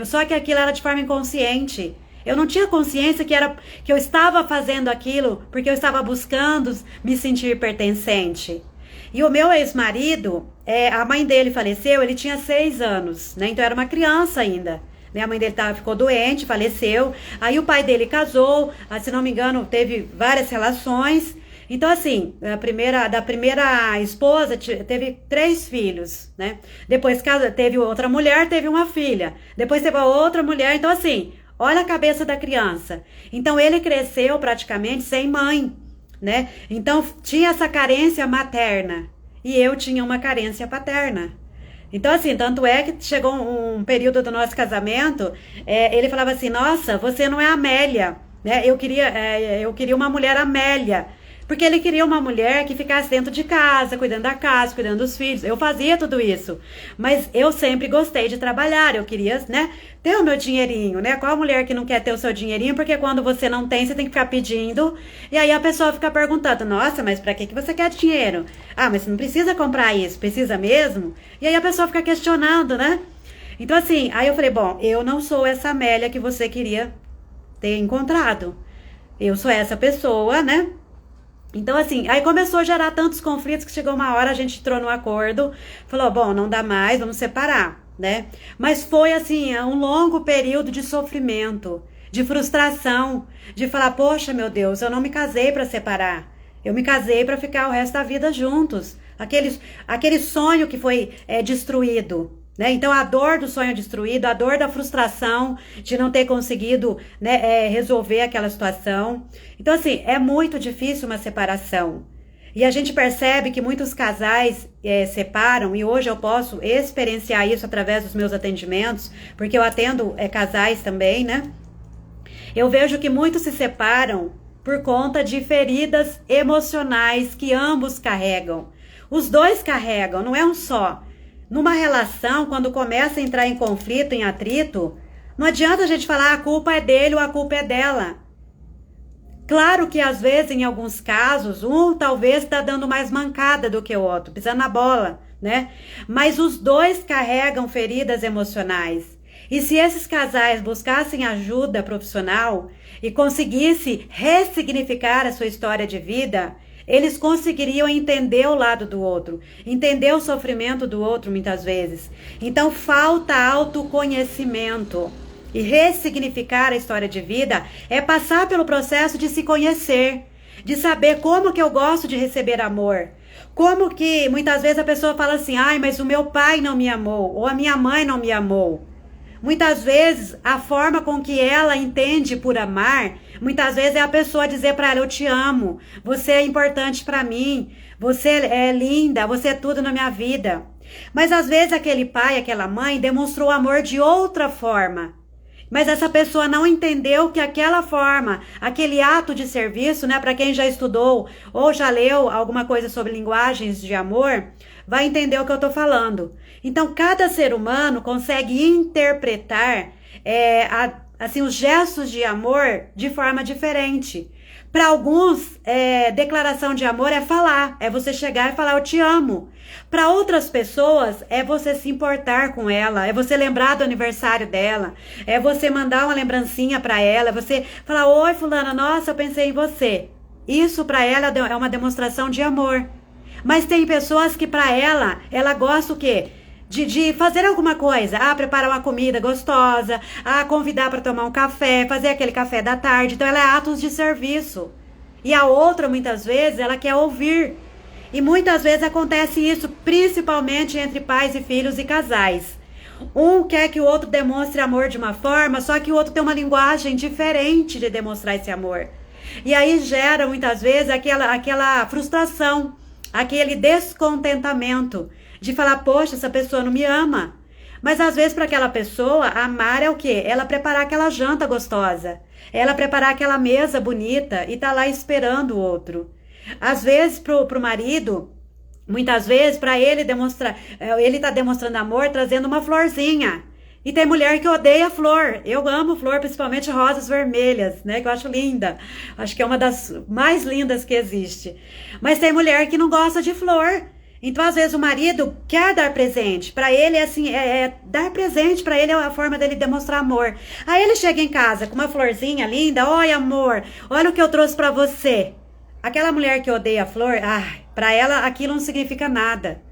só que aquilo era de forma inconsciente. Eu não tinha consciência que eu estava fazendo aquilo porque eu estava buscando me sentir pertencente. E o meu ex-marido, a mãe dele faleceu, ele tinha 6 anos, né? Então era uma criança ainda. Né? A mãe dele ficou doente, faleceu. Aí o pai dele casou, se não me engano, teve várias relações. Então, assim, da primeira esposa teve 3 filhos, né? Depois teve outra mulher, teve uma filha. Depois teve a outra mulher. Então, assim, olha a cabeça da criança. Então, ele cresceu praticamente sem mãe, né? Então, tinha essa carência materna. E eu tinha uma carência paterna. Então, assim, tanto é que chegou um período do nosso casamento, ele falava assim: nossa, você não é Amélia, né? Eu queria uma mulher Amélia, Porque ele queria uma mulher que ficasse dentro de casa, cuidando da casa, cuidando dos filhos. Eu fazia tudo isso. Mas eu sempre gostei de trabalhar. Eu queria, né, ter o meu dinheirinho, né? Qual mulher que não quer ter o seu dinheirinho? Porque quando você não tem, você tem que ficar pedindo. E aí a pessoa fica perguntando, nossa, mas pra que você quer dinheiro? Ah, mas você não precisa comprar isso, precisa mesmo? E aí a pessoa fica questionando, né? Então assim, aí eu falei, bom, eu não sou essa Amélia que você queria ter encontrado. Eu sou essa pessoa, né? Então, assim, aí começou a gerar tantos conflitos que chegou uma hora, a gente entrou no acordo, falou, bom, não dá mais, vamos separar, né? Mas foi, assim, um longo período de sofrimento, de frustração, de falar, poxa, meu Deus, eu não me casei para separar, eu me casei para ficar o resto da vida juntos. Aquele sonho que foi destruído, né? Então a dor do sonho destruído, a dor da frustração de não ter conseguido, né, resolver aquela situação. Então assim, é muito difícil uma separação. E a gente percebe que muitos casais separam, e hoje eu posso experienciar isso através dos meus atendimentos, porque eu atendo casais também, né? Eu vejo que muitos se separam por conta de feridas emocionais que ambos carregam. Os dois carregam, não é um só. Numa relação, quando começa a entrar em conflito, em atrito, não adianta a gente falar a culpa é dele ou a culpa é dela. Claro que às vezes, em alguns casos, um talvez está dando mais mancada do que o outro, pisando na bola, né? Mas os dois carregam feridas emocionais. E se esses casais buscassem ajuda profissional e conseguissem ressignificar a sua história de vida, eles conseguiriam entender o lado do outro, entender o sofrimento do outro muitas vezes. Então falta autoconhecimento. E ressignificar a história de vida é passar pelo processo de se conhecer, de saber como que eu gosto de receber amor. Como que muitas vezes a pessoa fala assim, ai, mas o meu pai não me amou, ou a minha mãe não me amou. Muitas vezes, a forma com que ela entende por amar, muitas vezes é a pessoa dizer para ela, eu te amo, você é importante para mim, você é linda, você é tudo na minha vida. Mas às vezes aquele pai, aquela mãe demonstrou amor de outra forma. Mas essa pessoa não entendeu que aquela forma, aquele ato de serviço, né, para quem já estudou ou já leu alguma coisa sobre linguagens de amor, vai entender o que eu tô falando. Então, cada ser humano consegue interpretar assim, os gestos de amor de forma diferente. Para alguns, declaração de amor é falar, é você chegar e falar eu te amo. Para outras pessoas, é você se importar com ela, é você lembrar do aniversário dela, é você mandar uma lembrancinha para ela, é você falar, oi fulana, nossa, eu pensei em você. Isso para ela é uma demonstração de amor. Mas tem pessoas que para ela gosta o quê? De fazer alguma coisa, preparar uma comida gostosa, convidar para tomar um café, fazer aquele café da tarde. Então ela é atos de serviço. E a outra, muitas vezes, ela quer ouvir. E muitas vezes acontece isso, principalmente entre pais e filhos e casais. Um quer que o outro demonstre amor de uma forma, só que o outro tem uma linguagem diferente de demonstrar esse amor. E aí gera, muitas vezes, aquela frustração, aquele descontentamento de falar, poxa, essa pessoa não me ama. Mas às vezes para aquela pessoa, amar é o quê? Ela preparar aquela janta gostosa, ela preparar aquela mesa bonita e tá lá esperando o outro. Às vezes pro marido, muitas vezes para ele demonstrar, ele tá demonstrando amor trazendo uma florzinha. E tem mulher que odeia flor. Eu amo flor, principalmente rosas vermelhas, né? Que eu acho linda. Acho que é uma das mais lindas que existe. Mas tem mulher que não gosta de flor. Então, às vezes, o marido quer dar presente. Para ele, assim, dar presente para ele é a forma dele demonstrar amor. Aí ele chega em casa com uma florzinha linda. Oi, amor, olha o que eu trouxe para você. Aquela mulher que odeia flor, para ela aquilo não significa nada.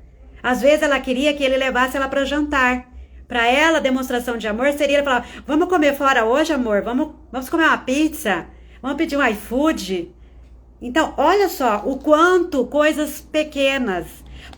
Às vezes, ela queria que ele levasse ela para jantar. Para ela, a demonstração de amor seria falar, vamos comer fora hoje, amor? Vamos comer uma pizza? Vamos pedir um iFood? Então, olha só o quanto coisas pequenas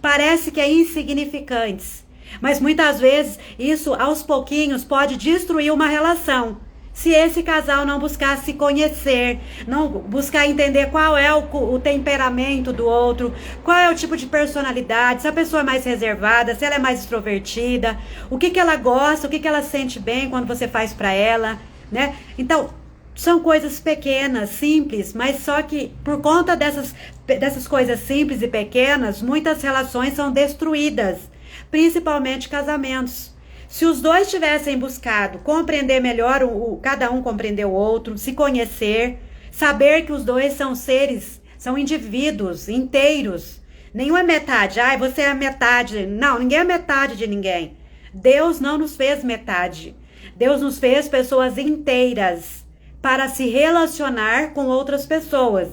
parece que é insignificantes. Mas muitas vezes isso aos pouquinhos pode destruir uma relação. Se esse casal não buscar se conhecer, não buscar entender qual é o temperamento do outro, qual é o tipo de personalidade, se a pessoa é mais reservada, se ela é mais extrovertida, o que ela gosta, o que ela sente bem quando você faz para ela, né? Então, São coisas pequenas, simples, mas só que por conta dessas coisas simples e pequenas, muitas relações são destruídas, principalmente casamentos. Se os dois tivessem buscado compreender melhor, cada um compreender o outro, se conhecer, saber que os dois são seres, são indivíduos inteiros. Nenhum é metade. Ai, você é a metade. Não, ninguém é metade de ninguém. Deus não nos fez metade. Deus nos fez pessoas inteiras para se relacionar com outras pessoas.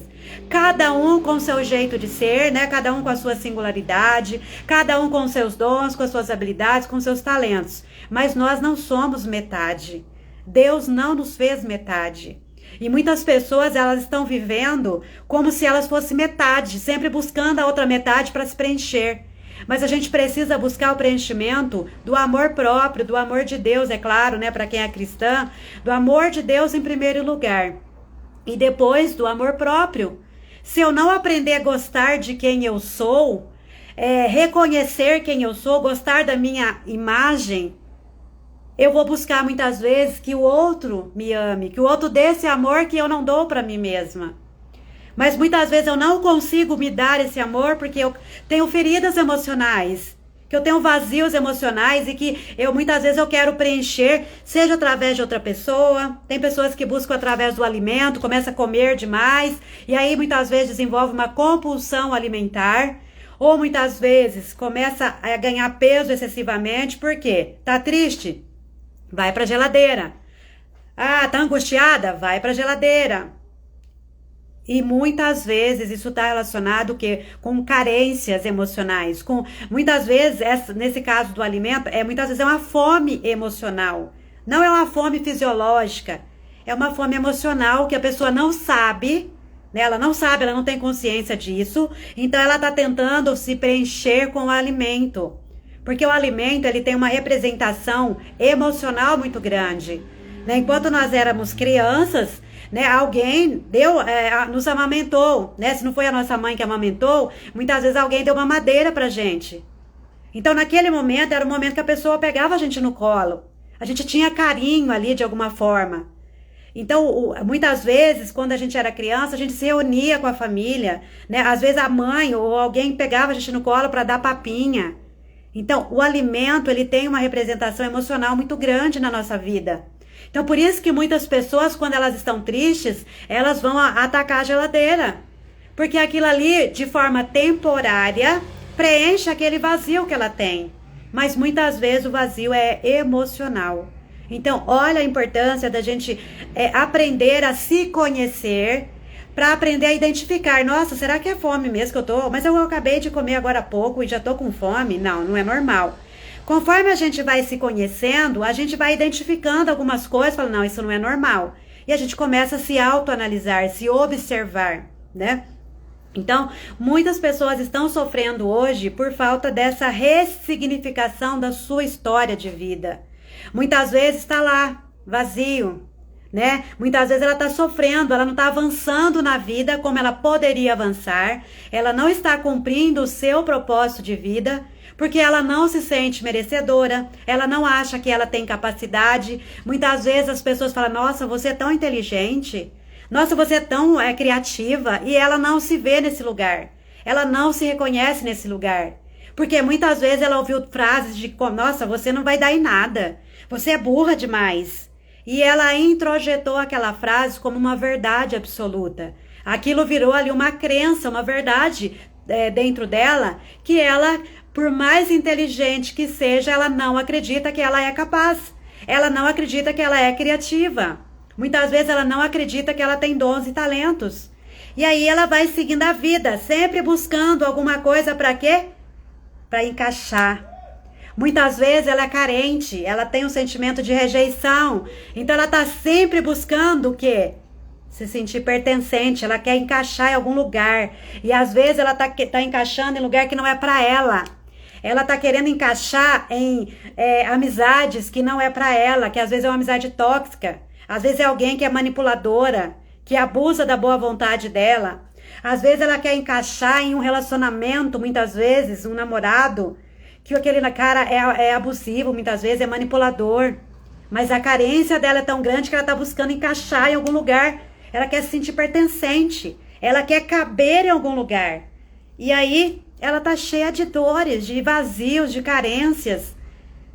Cada um com seu jeito de ser, né? Cada um com a sua singularidade, cada um com seus dons, com as suas habilidades, com seus talentos. Mas nós não somos metade. Deus não nos fez metade. E muitas pessoas, elas estão vivendo como se elas fossem metade, sempre buscando a outra metade para se preencher. Mas a gente precisa buscar o preenchimento do amor próprio, do amor de Deus, é claro, né, para quem é cristã, do amor de Deus em primeiro lugar. E depois do amor próprio. Se eu não aprender a gostar de quem eu sou, reconhecer quem eu sou, gostar da minha imagem, eu vou buscar muitas vezes que o outro me ame, que o outro dê esse amor que eu não dou para mim mesma. Mas muitas vezes eu não consigo me dar esse amor porque eu tenho feridas emocionais, que eu tenho vazios emocionais e que muitas vezes eu quero preencher, seja através de outra pessoa. Tem pessoas que buscam através do alimento, começa a comer demais e aí muitas vezes desenvolve uma compulsão alimentar. Ou muitas vezes começa a ganhar peso excessivamente. Por quê? Tá triste? Vai pra geladeira. Ah, tá angustiada? Vai pra geladeira. E muitas vezes isso está relacionado com carências emocionais. Muitas vezes, nesse caso do alimento, muitas vezes é uma fome emocional. Não é uma fome fisiológica. É uma fome emocional que a pessoa não sabe, né? Ela não sabe, ela não tem consciência disso. Então ela está tentando se preencher com o alimento. Porque o alimento, ele tem uma representação emocional muito grande. Né? Enquanto nós éramos crianças, né, alguém nos amamentou, né? Se não foi a nossa mãe que amamentou, muitas vezes alguém deu uma madeira pra gente. Então naquele momento era o momento que a pessoa pegava a gente no colo. A gente tinha carinho ali de alguma forma. Então muitas vezes quando a gente era criança a gente se reunia com a família, né? Às vezes a mãe ou alguém pegava a gente no colo para dar papinha. Então o alimento, ele tem uma representação emocional muito grande na nossa vida. Então, por isso que muitas pessoas, quando elas estão tristes, elas vão atacar a geladeira. Porque aquilo ali, de forma temporária, preenche aquele vazio que ela tem. Mas muitas vezes o vazio é emocional. Então, olha a importância da gente aprender a se conhecer, para aprender a identificar. Nossa, será que é fome mesmo que eu tô? Mas eu acabei de comer agora há pouco e já tô com fome? Não, não é normal. Conforme a gente vai se conhecendo, a gente vai identificando algumas coisas, falando, não, isso não é normal. E a gente começa a se autoanalisar, se observar, né? Então, muitas pessoas estão sofrendo hoje por falta dessa ressignificação da sua história de vida. Muitas vezes está lá, vazio, né? Muitas vezes ela está sofrendo, ela não está avançando na vida como ela poderia avançar, ela não está cumprindo o seu propósito de vida, porque ela não se sente merecedora, ela não acha que ela tem capacidade. Muitas vezes as pessoas falam, nossa, você é tão inteligente, nossa, você é tão criativa, e ela não se vê nesse lugar, ela não se reconhece nesse lugar, porque muitas vezes ela ouviu frases de, nossa, você não vai dar em nada, você é burra demais, e ela introjetou aquela frase como uma verdade absoluta. Aquilo virou ali uma crença, uma verdade dentro dela, que ela, por mais inteligente que seja, ela não acredita que ela é capaz. Ela não acredita que ela é criativa. Muitas vezes ela não acredita que ela tem dons e talentos. E aí ela vai seguindo a vida, sempre buscando alguma coisa para quê? Para encaixar. Muitas vezes ela é carente, ela tem um sentimento de rejeição. Então ela está sempre buscando o quê? Se sentir pertencente, ela quer encaixar em algum lugar. E às vezes ela tá encaixando em lugar que não é para ela. Ela tá querendo encaixar em amizades que não é para ela, que às vezes é uma amizade tóxica. Às vezes é alguém que é manipuladora, que abusa da boa vontade dela. Às vezes ela quer encaixar em um relacionamento, muitas vezes, um namorado, que aquele cara é abusivo, muitas vezes é manipulador. Mas a carência dela é tão grande que ela está buscando encaixar em algum lugar. Ela quer se sentir pertencente. Ela quer caber em algum lugar. E aí ela está cheia de dores, de vazios, de carências.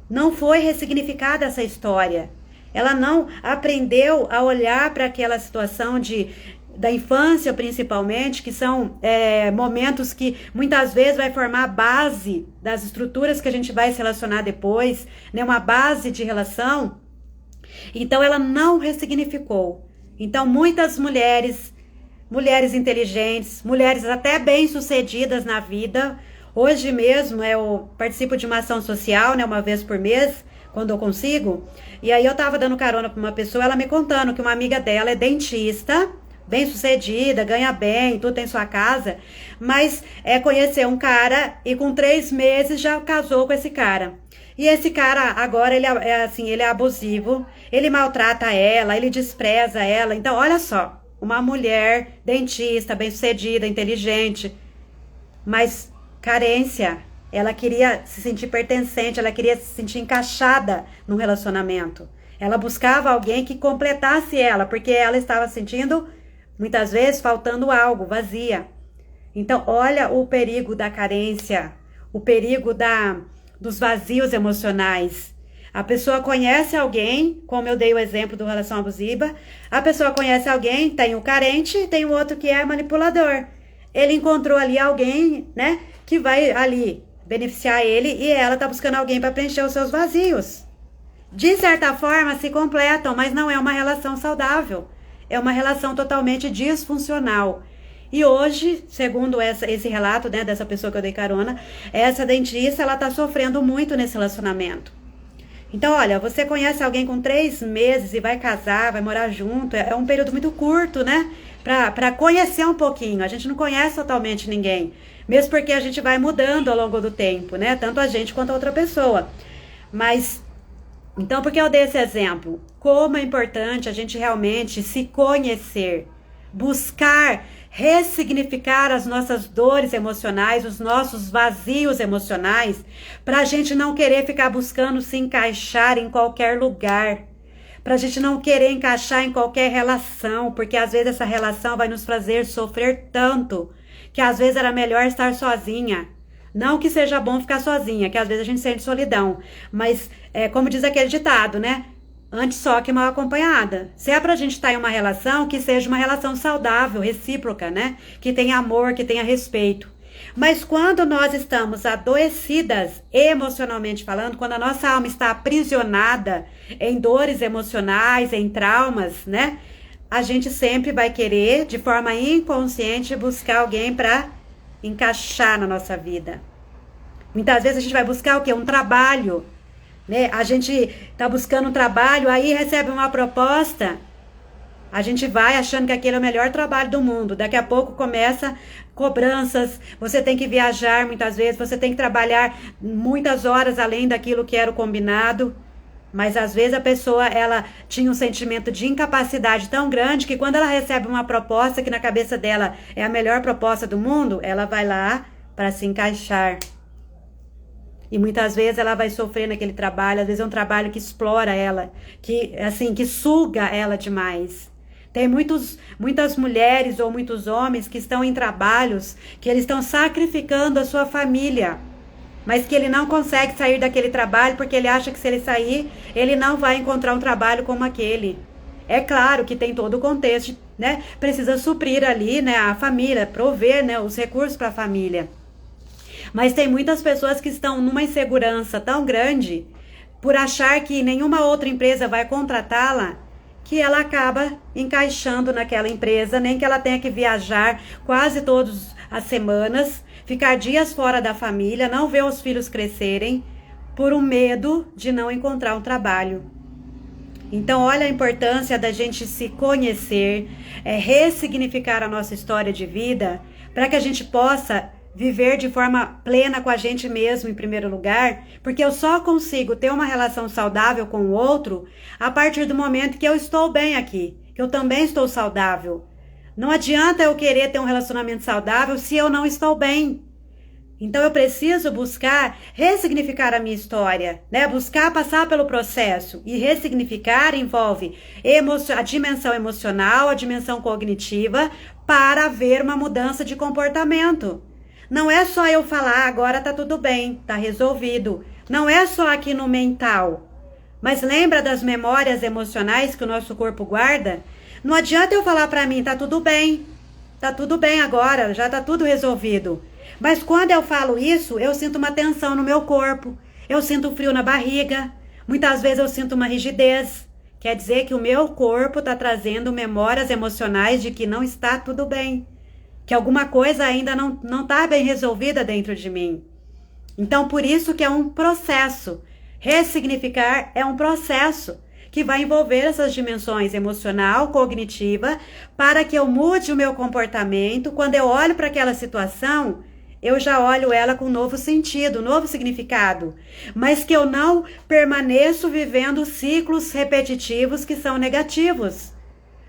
Não foi ressignificada essa história. Ela não aprendeu a olhar para aquela situação da infância, principalmente, que são momentos que muitas vezes vai formar a base das estruturas que a gente vai se relacionar depois, né? Uma base de relação. Então ela não ressignificou. Então muitas mulheres inteligentes, mulheres até bem-sucedidas na vida. Hoje mesmo eu participo de uma ação social, né, uma vez por mês, quando eu consigo. E aí eu tava dando carona para uma pessoa, ela me contando que uma amiga dela é dentista, bem-sucedida, ganha bem, tudo tem sua casa, mas conheceu um cara e com 3 meses já casou com esse cara. E esse cara agora, ele é abusivo, ele maltrata ela, ele despreza ela. Então, olha só, uma mulher dentista, bem-sucedida, inteligente, mas carência. Ela queria se sentir pertencente, ela queria se sentir encaixada no relacionamento. Ela buscava alguém que completasse ela, porque ela estava sentindo, muitas vezes, faltando algo, vazia. Então, olha o perigo da carência, o perigo dos vazios emocionais. A pessoa conhece alguém, como eu dei o exemplo do relação abusiva, a pessoa conhece alguém, tem o carente, tem o outro que é manipulador. Ele encontrou ali alguém, né, que vai ali beneficiar ele e ela tá buscando alguém para preencher os seus vazios. De certa forma, se completam, mas não é uma relação saudável. É uma relação totalmente disfuncional. E hoje, segundo esse relato, né, dessa pessoa que eu dei carona, essa dentista, ela tá sofrendo muito nesse relacionamento. Então, olha, você conhece alguém com 3 meses e vai casar, vai morar junto, é um período muito curto, né? Pra conhecer um pouquinho. A gente não conhece totalmente ninguém. Mesmo porque a gente vai mudando ao longo do tempo, né? Tanto a gente quanto a outra pessoa. Mas, então, por que eu dei esse exemplo? Como é importante a gente realmente se conhecer, buscar ressignificar as nossas dores emocionais, os nossos vazios emocionais, para a gente não querer ficar buscando se encaixar em qualquer lugar, para a gente não querer encaixar em qualquer relação, porque às vezes essa relação vai nos fazer sofrer tanto, que às vezes era melhor estar sozinha. Não que seja bom ficar sozinha, que às vezes a gente sente solidão, mas como diz aquele ditado, né? Antes só que mal acompanhada. Se é pra gente estar em uma relação, que seja uma relação saudável, recíproca, né? Que tenha amor, que tenha respeito. Mas quando nós estamos adoecidas, emocionalmente falando, quando a nossa alma está aprisionada em dores emocionais, em traumas, né? A gente sempre vai querer, de forma inconsciente, buscar alguém para encaixar na nossa vida. Muitas vezes a gente vai buscar o quê? Um trabalho. Né? A gente tá buscando um trabalho, aí recebe uma proposta, a gente vai achando que aquele é o melhor trabalho do mundo. Daqui a pouco começa cobranças, você tem que viajar muitas vezes, você tem que trabalhar muitas horas além daquilo que era o combinado. Mas às vezes a pessoa, ela tinha um sentimento de incapacidade tão grande que quando ela recebe uma proposta que na cabeça dela é a melhor proposta do mundo, ela vai lá para se encaixar. E muitas vezes ela vai sofrer naquele trabalho, às vezes é um trabalho que explora ela, que suga ela demais. Tem muitas mulheres ou muitos homens que estão em trabalhos que eles estão sacrificando a sua família, mas que ele não consegue sair daquele trabalho porque ele acha que se ele sair, ele não vai encontrar um trabalho como aquele. É claro que tem todo o contexto, né? Precisa suprir ali, né, a família, prover, né, os recursos para a família. Mas tem muitas pessoas que estão numa insegurança tão grande por achar que nenhuma outra empresa vai contratá-la, que ela acaba encaixando naquela empresa, nem que ela tenha que viajar quase todas as semanas, ficar dias fora da família, não ver os filhos crescerem, por um medo de não encontrar um trabalho. Então, olha a importância da gente se conhecer, ressignificar a nossa história de vida, para que a gente possa viver de forma plena com a gente mesmo em primeiro lugar, porque eu só consigo ter uma relação saudável com o outro a partir do momento que eu estou bem aqui, que eu também estou saudável. Não adianta eu querer ter um relacionamento saudável se eu não estou bem. Então eu preciso buscar ressignificar a minha história, né? Buscar passar pelo processo. E ressignificar envolve a dimensão emocional, a dimensão cognitiva, para haver uma mudança de comportamento. Não é só eu falar, agora tá tudo bem, tá resolvido. Não é só aqui no mental. Mas lembra das memórias emocionais que o nosso corpo guarda? Não adianta eu falar para mim, tá tudo bem agora, já tá tudo resolvido. Mas quando eu falo isso, eu sinto uma tensão no meu corpo, eu sinto frio na barriga, muitas vezes eu sinto uma rigidez. Quer dizer que o meu corpo está trazendo memórias emocionais de que não está tudo bem, que alguma coisa ainda não está bem resolvida dentro de mim. Então, por isso que é um processo. Ressignificar é um processo que vai envolver essas dimensões emocional, cognitiva, para que eu mude o meu comportamento. Quando eu olho para aquela situação, eu já olho ela com um novo sentido, um novo significado, mas que eu não permaneço vivendo ciclos repetitivos que são negativos.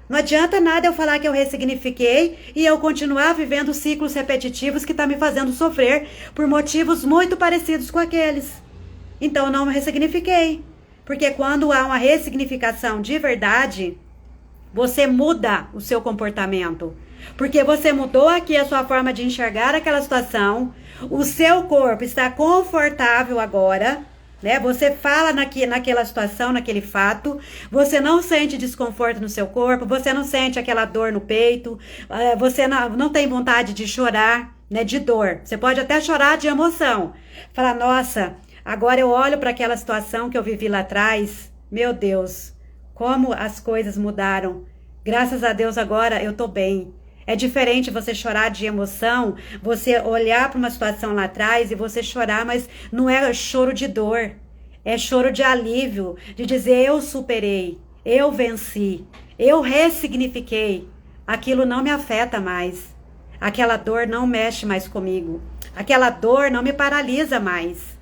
Não adianta nada eu falar que eu ressignifiquei e eu continuar vivendo ciclos repetitivos que estão me fazendo sofrer por motivos muito parecidos com aqueles. Então eu não me ressignifiquei, porque quando há uma ressignificação de verdade, você muda o seu comportamento. Porque você mudou aqui a sua forma de enxergar aquela situação, o seu corpo está confortável agora, né? Você fala naquela situação, naquele fato, você não sente desconforto no seu corpo, você não sente aquela dor no peito, você não tem vontade de chorar, né? De dor. Você pode até chorar de emoção. Falar, nossa, agora eu olho para aquela situação que eu vivi lá atrás, meu Deus, como as coisas mudaram. Graças a Deus agora eu tô bem. É diferente você chorar de emoção, você olhar para uma situação lá atrás e você chorar, mas não é choro de dor, é choro de alívio, de dizer eu superei, eu venci, eu ressignifiquei, aquilo não me afeta mais, aquela dor não mexe mais comigo, aquela dor não me paralisa mais,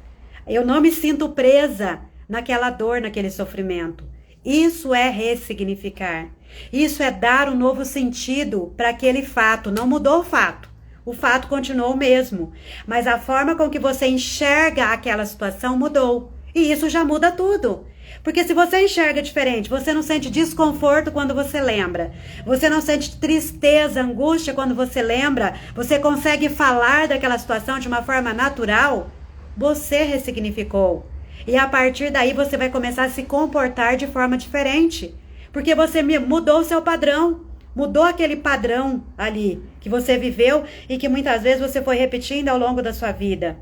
eu não me sinto presa naquela dor, naquele sofrimento. Isso é ressignificar. Isso é dar um novo sentido para aquele fato. Não mudou o fato. O fato continuou o mesmo. Mas a forma com que você enxerga aquela situação mudou. E isso já muda tudo. Porque se você enxerga diferente, você não sente desconforto quando você lembra. Você não sente tristeza, angústia quando você lembra. Você consegue falar daquela situação de uma forma natural. Você ressignificou. E a partir daí você vai começar a se comportar de forma diferente. Porque você mudou o seu padrão. Mudou aquele padrão ali que você viveu e que muitas vezes você foi repetindo ao longo da sua vida.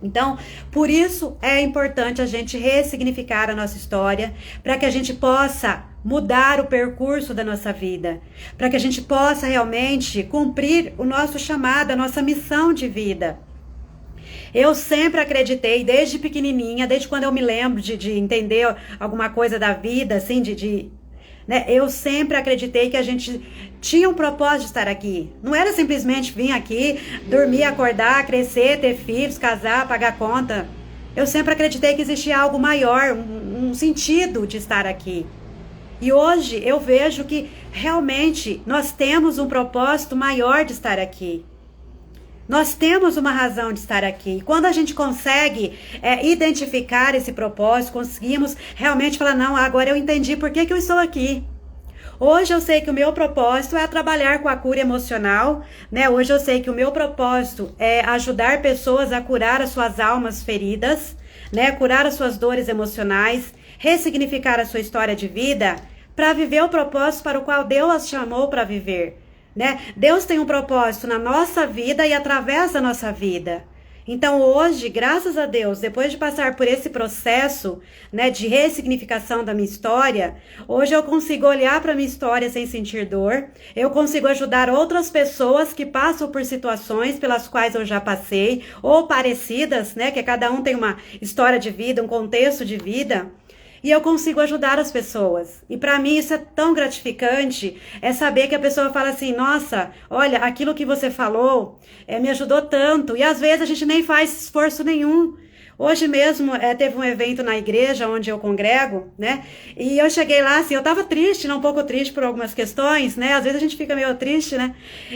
Então, por isso é importante a gente ressignificar a nossa história, para que a gente possa mudar o percurso da nossa vida, para que a gente possa realmente cumprir o nosso chamado, a nossa missão de vida. Eu sempre acreditei, desde pequenininha, desde quando eu me lembro de entender alguma coisa da vida, assim, né? Eu sempre acreditei que a gente tinha um propósito de estar aqui. Não era simplesmente vir aqui, dormir, acordar, crescer, ter filhos, casar, pagar conta. Eu sempre acreditei que existia algo maior, um sentido de estar aqui. E hoje eu vejo que realmente nós temos um propósito maior de estar aqui. Nós temos uma razão de estar aqui. Quando a gente consegue identificar esse propósito, conseguimos realmente falar, não, agora eu entendi por que eu estou aqui. Hoje eu sei que o meu propósito é trabalhar com a cura emocional, né? Hoje eu sei que o meu propósito é ajudar pessoas a curar as suas almas feridas, né? Curar as suas dores emocionais, ressignificar a sua história de vida para viver o propósito para o qual Deus as chamou para viver. Né? Deus tem um propósito na nossa vida e através da nossa vida. Então hoje, graças a Deus, depois de passar por esse processo, né, de ressignificação da minha história, hoje eu consigo olhar para a minha história sem sentir dor, eu consigo ajudar outras pessoas que passam por situações pelas quais eu já passei, ou parecidas, né, que cada um tem uma história de vida, um contexto de vida. E eu consigo ajudar as pessoas. E para mim isso é tão gratificante, é saber que a pessoa fala assim, nossa, olha, aquilo que você falou me ajudou tanto. E às vezes a gente nem faz esforço nenhum. Hoje mesmo teve um evento na igreja onde eu congrego, né? E eu cheguei lá, assim, eu tava triste, né? Um pouco triste por algumas questões, né? Às vezes a gente fica meio triste, né?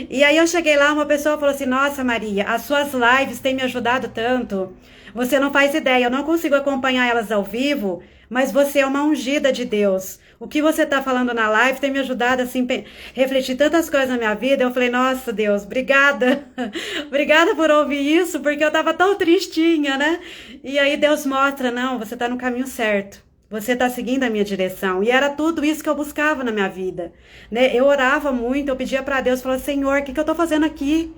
E aí eu cheguei lá, uma pessoa falou assim, nossa, Maria, as suas lives têm me ajudado tanto. Você não faz ideia, eu não consigo acompanhar elas ao vivo, mas você é uma ungida de Deus. O que você está falando na live tem me ajudado assim, refletir tantas coisas na minha vida. Eu falei, nossa Deus, obrigada. Obrigada por ouvir isso, porque eu estava tão tristinha, né? E aí Deus mostra, não, você está no caminho certo. Você está seguindo a minha direção. E era tudo isso que eu buscava na minha vida, né? Eu orava muito, eu pedia para Deus, falava, Senhor, o que eu estou fazendo aqui?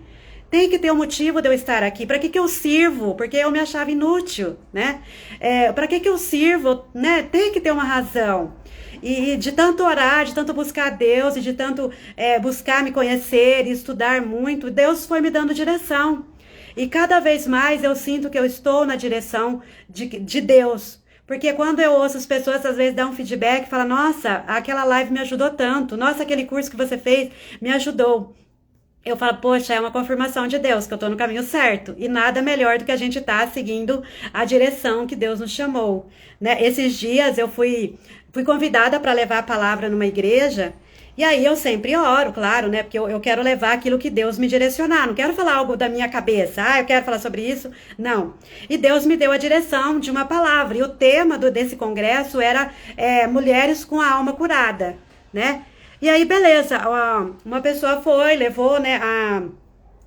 Tem que ter um motivo de eu estar aqui. Para que eu sirvo? Porque eu me achava inútil, né? Para que eu sirvo? Né? Tem que ter uma razão. E de tanto orar, de tanto buscar a Deus, e de tanto buscar me conhecer e estudar muito, Deus foi me dando direção. E cada vez mais eu sinto que eu estou na direção de Deus. Porque quando eu ouço as pessoas, às vezes, dar um feedback, fala, nossa, aquela live me ajudou tanto. Nossa, aquele curso que você fez me ajudou. Eu falo, poxa, é uma confirmação de Deus, que eu tô no caminho certo. E nada melhor do que a gente tá seguindo a direção que Deus nos chamou, né? Esses dias eu fui convidada para levar a palavra numa igreja, e aí eu sempre oro, claro, né? Porque eu quero levar aquilo que Deus me direcionar, não quero falar algo da minha cabeça, eu quero falar sobre isso, não. E Deus me deu a direção de uma palavra, e o tema desse congresso era mulheres com a alma curada, né? E aí, beleza, uma pessoa foi, levou, né,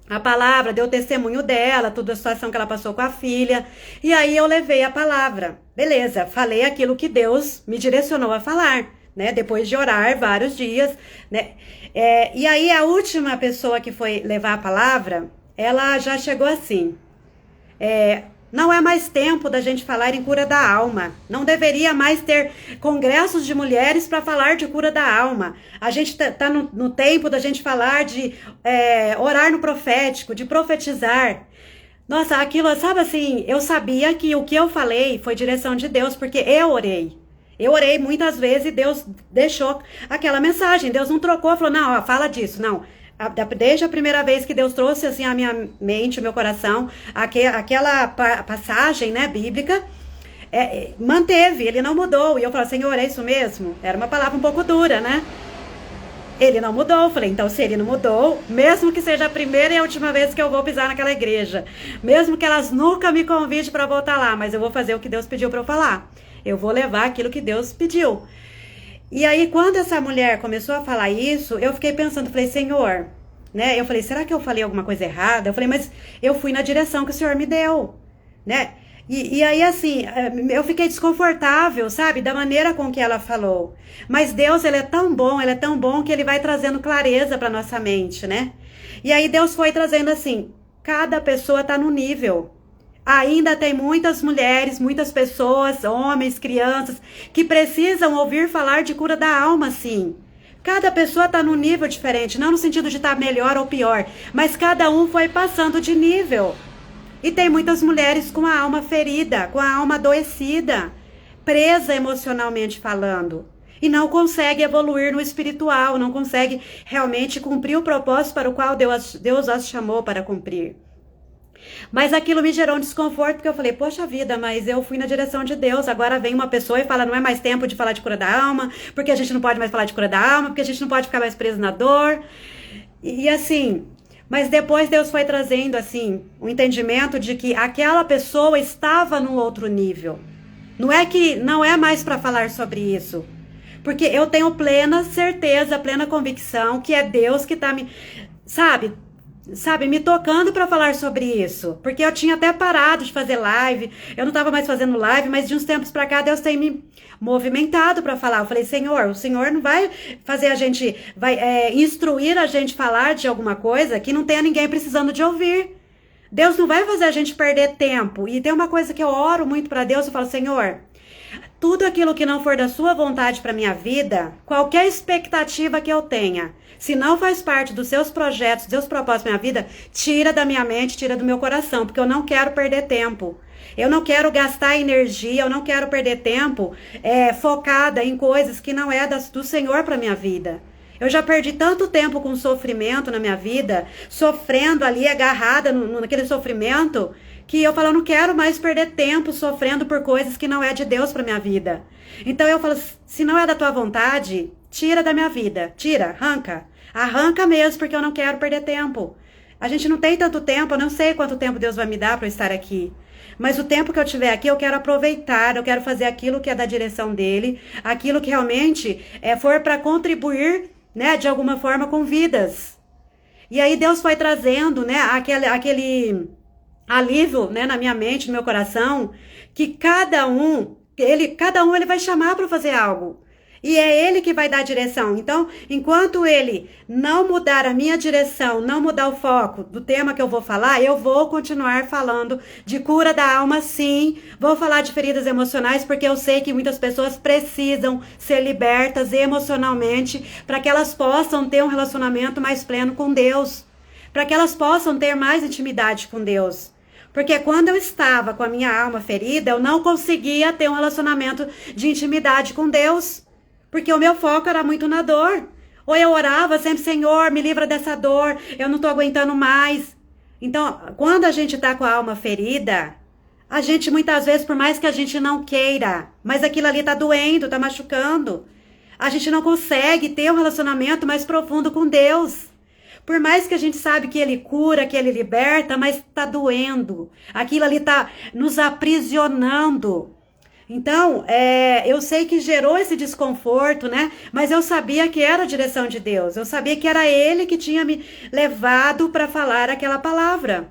a palavra, deu testemunho dela, toda a situação que ela passou com a filha, e aí eu levei a palavra. Beleza, falei aquilo que Deus me direcionou a falar, né, depois de orar vários dias, né, e aí a última pessoa que foi levar a palavra, ela já chegou assim, não é mais tempo da gente falar em cura da alma. Não deveria mais ter congressos de mulheres para falar de cura da alma. A gente tá no tempo da gente falar de orar no profético, de profetizar. Nossa, aquilo, sabe assim, eu sabia que o que eu falei foi direção de Deus, porque eu orei. Eu orei muitas vezes e Deus deixou aquela mensagem. Deus não trocou, falou, não, fala disso, não. Desde a primeira vez que Deus trouxe assim a minha mente, o meu coração, aquela passagem, né, bíblica, manteve, ele não mudou. E eu falei, Senhor, é isso mesmo? Era uma palavra um pouco dura, né? Ele não mudou. Eu falei, então se ele não mudou, mesmo que seja a primeira e a última vez que eu vou pisar naquela igreja, mesmo que elas nunca me convidem para voltar lá, mas eu vou fazer o que Deus pediu para eu falar. Eu vou levar aquilo que Deus pediu. E aí, quando essa mulher começou a falar isso, eu fiquei pensando, falei, Senhor, né? Eu falei, será que eu falei alguma coisa errada? Eu falei, mas eu fui na direção que o Senhor me deu, né? E aí, assim, eu fiquei desconfortável, sabe? Da maneira com que ela falou. Mas Deus, ele é tão bom que ele vai trazendo clareza para nossa mente, né? E aí Deus foi trazendo assim, cada pessoa tá no nível. Ainda tem muitas mulheres, muitas pessoas, homens, crianças, que precisam ouvir falar de cura da alma, sim. Cada pessoa está num nível diferente, não no sentido de estar melhor ou pior, mas cada um foi passando de nível. E tem muitas mulheres com a alma ferida, com a alma adoecida, presa emocionalmente falando. E não consegue evoluir no espiritual, não consegue realmente cumprir o propósito para o qual Deus as chamou para cumprir. Mas aquilo me gerou um desconforto, porque eu falei, poxa vida, mas eu fui na direção de Deus, agora vem uma pessoa e fala, não é mais tempo de falar de cura da alma, porque a gente não pode mais falar de cura da alma, porque a gente não pode ficar mais preso na dor, e assim, mas depois Deus foi trazendo, assim, um entendimento de que aquela pessoa estava num outro nível, não é mais para falar sobre isso, porque eu tenho plena certeza, plena convicção que é Deus que tá me, sabe, me tocando para falar sobre isso, porque eu tinha até parado de fazer live, eu não estava mais fazendo live, mas de uns tempos para cá Deus tem me movimentado para falar. Eu falei, Senhor, o Senhor não vai fazer a gente, instruir a gente falar de alguma coisa que não tenha ninguém precisando de ouvir. Deus não vai fazer a gente perder tempo. E tem uma coisa que eu oro muito para Deus, eu falo, Senhor, tudo aquilo que não for da sua vontade para minha vida, qualquer expectativa que eu tenha, se não faz parte dos seus projetos, dos seus propósitos para minha vida, tira da minha mente, tira do meu coração, porque eu não quero perder tempo. Eu não quero gastar energia, eu não quero perder tempo focada em coisas que não é do Senhor para minha vida. Eu já perdi tanto tempo com sofrimento na minha vida, sofrendo ali, agarrada naquele sofrimento, que eu falo, eu não quero mais perder tempo sofrendo por coisas que não é de Deus para minha vida. Então eu falo, se não é da tua vontade, tira da minha vida, tira, arranca. Arranca mesmo, porque eu não quero perder tempo. A gente não tem tanto tempo, eu não sei quanto tempo Deus vai me dar para eu estar aqui. Mas o tempo que eu tiver aqui, eu quero aproveitar, eu quero fazer aquilo que é da direção dele, aquilo que realmente for para contribuir, né, de alguma forma com vidas. E aí Deus foi trazendo, né, aquele alívio, né, na minha mente, no meu coração, que cada um ele vai chamar para fazer algo. E é ele que vai dar a direção. Então, enquanto ele não mudar a minha direção, não mudar o foco do tema que eu vou falar, eu vou continuar falando de cura da alma, sim. Vou falar de feridas emocionais, porque eu sei que muitas pessoas precisam ser libertas emocionalmente para que elas possam ter um relacionamento mais pleno com Deus. Para que elas possam ter mais intimidade com Deus. Porque quando eu estava com a minha alma ferida, eu não conseguia ter um relacionamento de intimidade com Deus. Porque o meu foco era muito na dor. Ou eu orava sempre, Senhor, me livra dessa dor, eu não estou aguentando mais. Então, quando a gente está com a alma ferida, a gente muitas vezes, por mais que a gente não queira, mas aquilo ali está doendo, está machucando. A gente não consegue ter um relacionamento mais profundo com Deus. Por mais que a gente sabe que Ele cura, que Ele liberta, mas está doendo. Aquilo ali está nos aprisionando. Então, eu sei que gerou esse desconforto, né? Mas eu sabia que era a direção de Deus. Eu sabia que era Ele que tinha me levado para falar aquela palavra.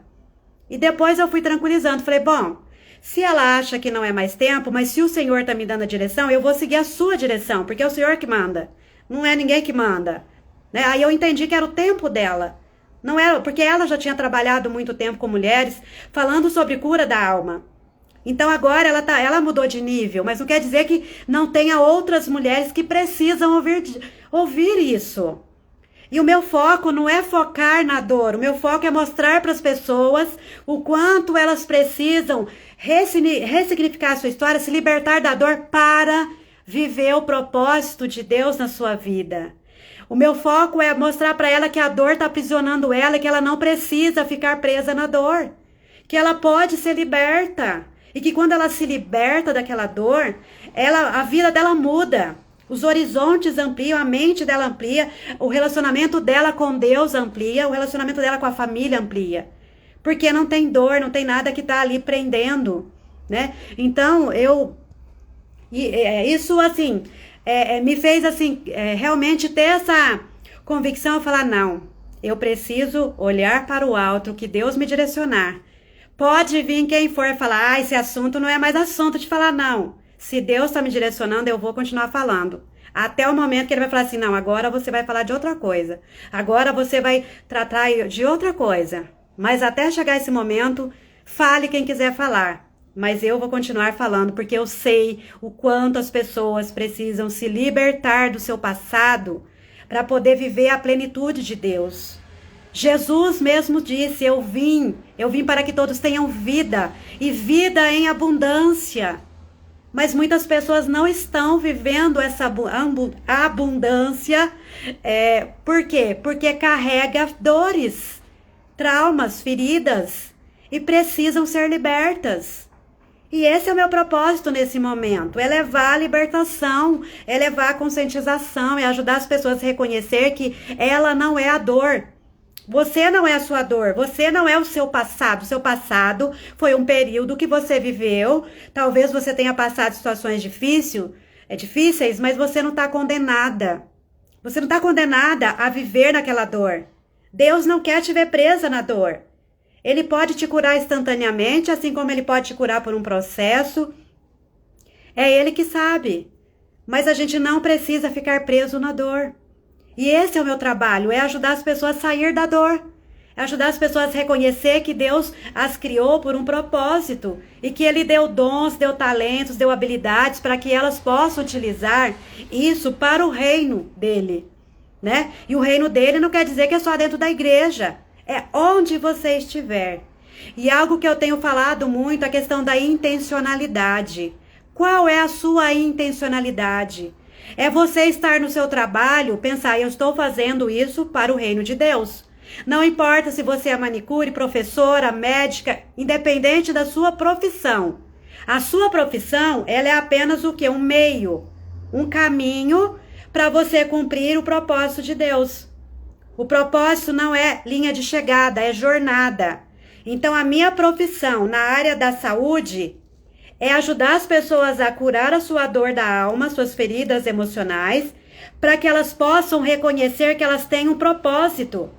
E depois eu fui tranquilizando. Falei, bom, se ela acha que não é mais tempo, mas se o Senhor está me dando a direção, eu vou seguir a sua direção, porque é o Senhor que manda. Não é ninguém que manda. Né? Aí eu entendi que era o tempo dela. Não era, porque ela já tinha trabalhado muito tempo com mulheres, falando sobre cura da alma. Então agora ela mudou de nível, mas não quer dizer que não tenha outras mulheres que precisam ouvir isso. E o meu foco não é focar na dor, o meu foco é mostrar para as pessoas o quanto elas precisam ressignificar a sua história, se libertar da dor para viver o propósito de Deus na sua vida. O meu foco é mostrar para ela que a dor está aprisionando ela e que ela não precisa ficar presa na dor, que ela pode ser liberta. E que quando ela se liberta daquela dor, a vida dela muda. Os horizontes ampliam, a mente dela amplia, o relacionamento dela com Deus amplia, o relacionamento dela com a família amplia. Porque não tem dor, não tem nada que está ali prendendo, né? Então, isso assim, me fez assim, realmente ter essa convicção, falar, não, eu preciso olhar para o alto, que Deus me direcionar. Pode vir quem for falar, esse assunto não é mais assunto de falar, não. Se Deus está me direcionando, eu vou continuar falando. Até o momento que Ele vai falar assim, não, agora você vai falar de outra coisa. Agora você vai tratar de outra coisa. Mas até chegar esse momento, fale quem quiser falar. Mas eu vou continuar falando, porque eu sei o quanto as pessoas precisam se libertar do seu passado para poder viver a plenitude de Deus. Jesus mesmo disse, eu vim para que todos tenham vida, e vida em abundância. Mas muitas pessoas não estão vivendo essa abundância. Por quê? Porque carrega dores, traumas, feridas, e precisam ser libertas. E esse é o meu propósito nesse momento, é levar a libertação, é levar a conscientização, é ajudar as pessoas a reconhecer que ela não é a dor. Você não é a sua dor, você não é o seu passado. O seu passado foi um período que você viveu. Talvez você tenha passado situações difíceis, mas você não está condenada. Você não está condenada a viver naquela dor. Deus não quer te ver presa na dor. Ele pode te curar instantaneamente, assim como Ele pode te curar por um processo. É Ele que sabe. Mas a gente não precisa ficar preso na dor. E esse é o meu trabalho, é ajudar as pessoas a sair da dor. É ajudar as pessoas a reconhecer que Deus as criou por um propósito. E que Ele deu dons, deu talentos, deu habilidades para que elas possam utilizar isso para o reino dEle. Né? E o reino dEle não quer dizer que é só dentro da igreja. É onde você estiver. E algo que eu tenho falado muito, a questão da intencionalidade. Qual é a sua intencionalidade? É você estar no seu trabalho, pensar, eu estou fazendo isso para o reino de Deus. Não importa se você é manicure, professora, médica, independente da sua profissão. A sua profissão, ela é apenas o quê? Um meio, um caminho para você cumprir o propósito de Deus. O propósito não é linha de chegada, é jornada. Então, a minha profissão na área da saúde é ajudar as pessoas a curar a sua dor da alma, suas feridas emocionais, para que elas possam reconhecer que elas têm um propósito,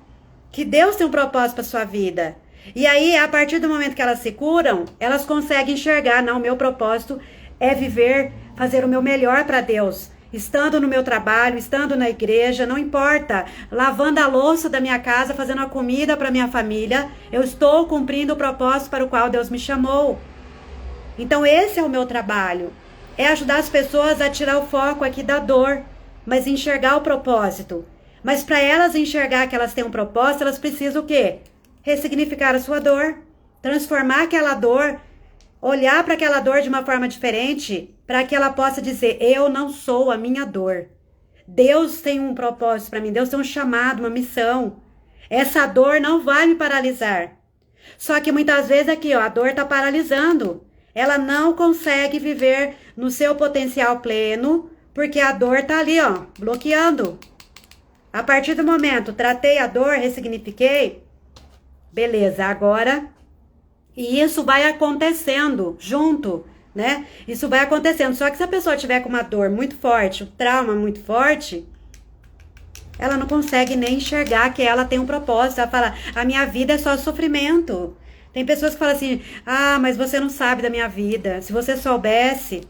que Deus tem um propósito para sua vida. E aí, a partir do momento que elas se curam, elas conseguem enxergar, não, meu propósito é viver, fazer o meu melhor para Deus. Estando no meu trabalho, estando na igreja, não importa, lavando a louça da minha casa, fazendo a comida para minha família, eu estou cumprindo o propósito para o qual Deus me chamou. Então esse é o meu trabalho, é ajudar as pessoas a tirar o foco aqui da dor, mas enxergar o propósito. Mas para elas enxergar que elas têm um propósito, elas precisam o quê? Ressignificar a sua dor, transformar aquela dor, olhar para aquela dor de uma forma diferente, para que ela possa dizer, eu não sou a minha dor. Deus tem um propósito para mim, Deus tem um chamado, uma missão. Essa dor não vai me paralisar. Só que muitas vezes aqui, ó, a dor está paralisando. Ela não consegue viver no seu potencial pleno, porque a dor está ali, ó, bloqueando. A partir do momento, tratei a dor, ressignifiquei, beleza, agora... E isso vai acontecendo junto, né? Isso vai acontecendo. Só que se a pessoa tiver com uma dor muito forte, um trauma muito forte, ela não consegue nem enxergar que ela tem um propósito. Ela fala, a minha vida é só sofrimento. Tem pessoas que falam assim, ah, mas você não sabe da minha vida. Se você soubesse...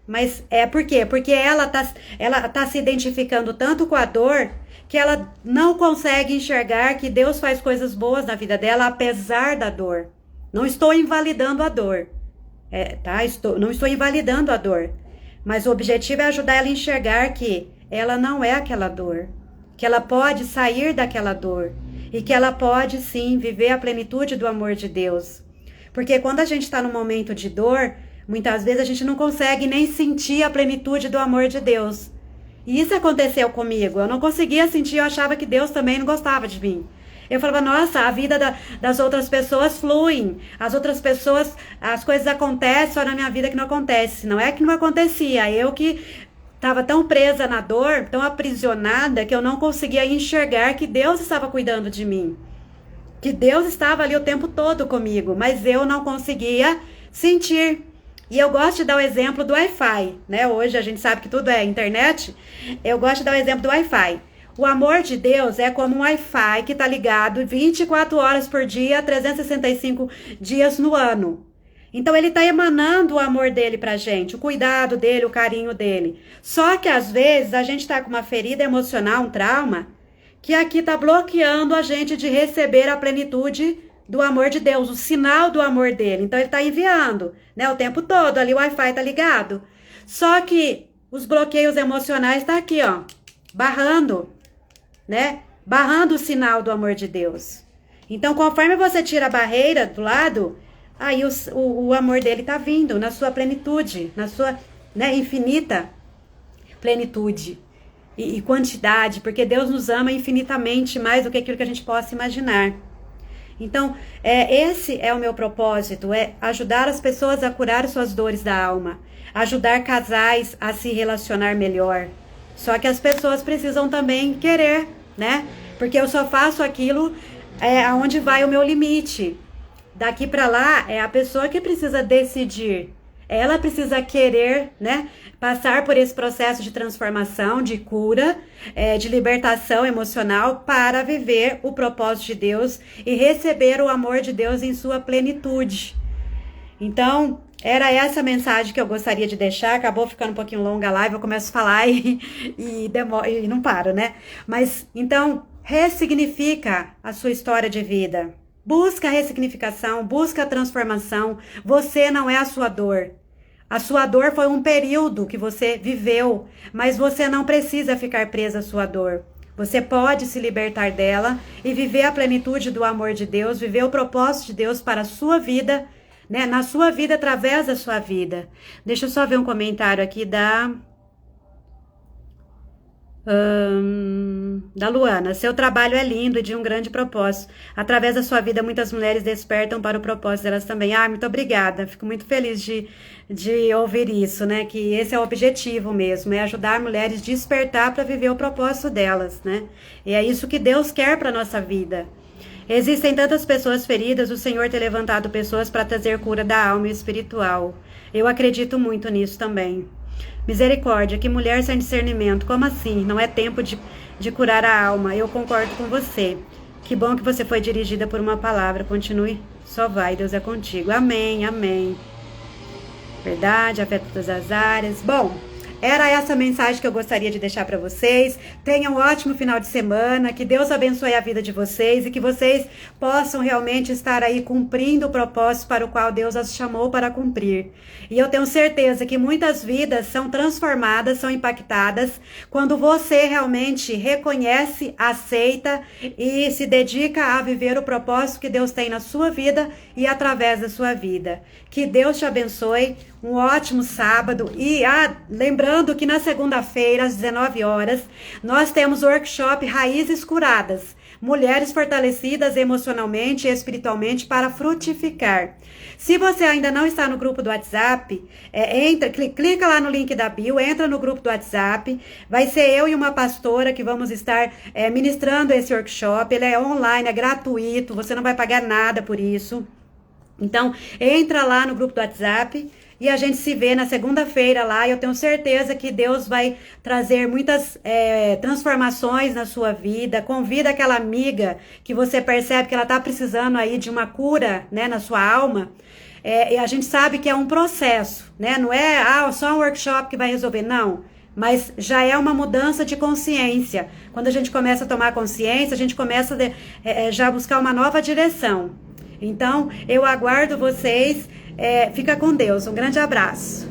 Mas é por quê? Porque ela tá se identificando tanto com a dor que ela não consegue enxergar que Deus faz coisas boas na vida dela, apesar da dor. Não estou invalidando a dor, não estou invalidando a dor, mas o objetivo é ajudar ela a enxergar que ela não é aquela dor, que ela pode sair daquela dor e que ela pode sim viver a plenitude do amor de Deus. Porque quando a gente está num momento de dor, muitas vezes a gente não consegue nem sentir a plenitude do amor de Deus. E isso aconteceu comigo, eu não conseguia sentir, eu achava que Deus também não gostava de mim. Eu falava, nossa, a vida das outras pessoas fluem. As outras pessoas, as coisas acontecem, só na minha vida que não acontece. Não é que não acontecia, eu que estava tão presa na dor, tão aprisionada, que eu não conseguia enxergar que Deus estava cuidando de mim. Que Deus estava ali o tempo todo comigo, mas eu não conseguia sentir. E eu gosto de dar o exemplo do Wi-Fi, né? Hoje a gente sabe que tudo é internet. Eu gosto de dar o exemplo do Wi-Fi. O amor de Deus é como um Wi-Fi que está ligado 24 horas por dia, 365 dias no ano. Então ele está emanando o amor dele pra gente, o cuidado dele, o carinho dele. Só que às vezes a gente está com uma ferida emocional, um trauma, que aqui está bloqueando a gente de receber a plenitude do amor de Deus, o sinal do amor dele. Então ele está enviando, né, o tempo todo, ali o Wi-Fi está ligado. Só que os bloqueios emocionais estão aqui, ó, barrando, né? Barrando o sinal do amor de Deus. Então, conforme você tira a barreira do lado, aí o amor dele tá vindo na sua plenitude, na sua, né, infinita plenitude e quantidade, porque Deus nos ama infinitamente mais do que aquilo que a gente possa imaginar. Então, esse é o meu propósito, é ajudar as pessoas a curar suas dores da alma, ajudar casais a se relacionar melhor. Só que as pessoas precisam também querer, né? Porque eu só faço aquilo aonde vai o meu limite. Daqui para lá é a pessoa que precisa decidir. Ela precisa querer, né? Passar por esse processo de transformação, de cura, de libertação emocional para viver o propósito de Deus e receber o amor de Deus em sua plenitude. Então, era essa mensagem que eu gostaria de deixar. Acabou ficando um pouquinho longa a live, eu começo a falar e não paro, né? Mas, então, ressignifica a sua história de vida. Busca a ressignificação, busca a transformação. Você não é a sua dor. A sua dor foi um período que você viveu, mas você não precisa ficar presa à sua dor. Você pode se libertar dela e viver a plenitude do amor de Deus, viver o propósito de Deus para a sua vida, né? Na sua vida, através da sua vida. Deixa eu só ver um comentário aqui da Da Luana, seu trabalho é lindo e de um grande propósito. Através da sua vida, muitas mulheres despertam para o propósito delas também. Ah, muito obrigada. Fico muito feliz de ouvir isso, né? Que esse é o objetivo mesmo, é ajudar mulheres a despertar para viver o propósito delas, né? E é isso que Deus quer para nossa vida. Existem tantas pessoas feridas, o Senhor tem levantado pessoas para trazer cura da alma e espiritual. Eu acredito muito nisso também. Misericórdia, que mulher sem discernimento, como assim? Não é tempo de curar a alma. Eu concordo com você. Que bom que você foi dirigida por uma palavra. Continue, só vai, Deus é contigo. Amém, amém. Verdade, afeta todas as áreas. Bom, era essa mensagem que eu gostaria de deixar para vocês. Tenham um ótimo final de semana, que Deus abençoe a vida de vocês e que vocês possam realmente estar aí cumprindo o propósito para o qual Deus as chamou para cumprir. E eu tenho certeza que muitas vidas são transformadas, são impactadas, quando você realmente reconhece, aceita e se dedica a viver o propósito que Deus tem na sua vida e através da sua vida. Que Deus te abençoe. Um ótimo sábado e lembrando que na segunda-feira às 19 horas nós temos o workshop Raízes Curadas, mulheres fortalecidas emocionalmente e espiritualmente para frutificar. Se você ainda não está no grupo do WhatsApp, clica lá no link da bio, entra no grupo do WhatsApp, vai ser eu e uma pastora que vamos estar ministrando esse workshop. Ele é online, é gratuito, você não vai pagar nada por isso. Então, entra lá no grupo do WhatsApp e a gente se vê na segunda-feira lá. Eu tenho certeza que Deus vai trazer muitas transformações na sua vida. Convida aquela amiga que você percebe que ela está precisando aí de uma cura, né, na sua alma. E a gente sabe que é um processo, né? Não é só um workshop que vai resolver, não. Mas já é uma mudança de consciência. Quando a gente começa a tomar consciência, a gente começa já a buscar uma nova direção. Então, eu aguardo vocês. Fica com Deus. Um grande abraço.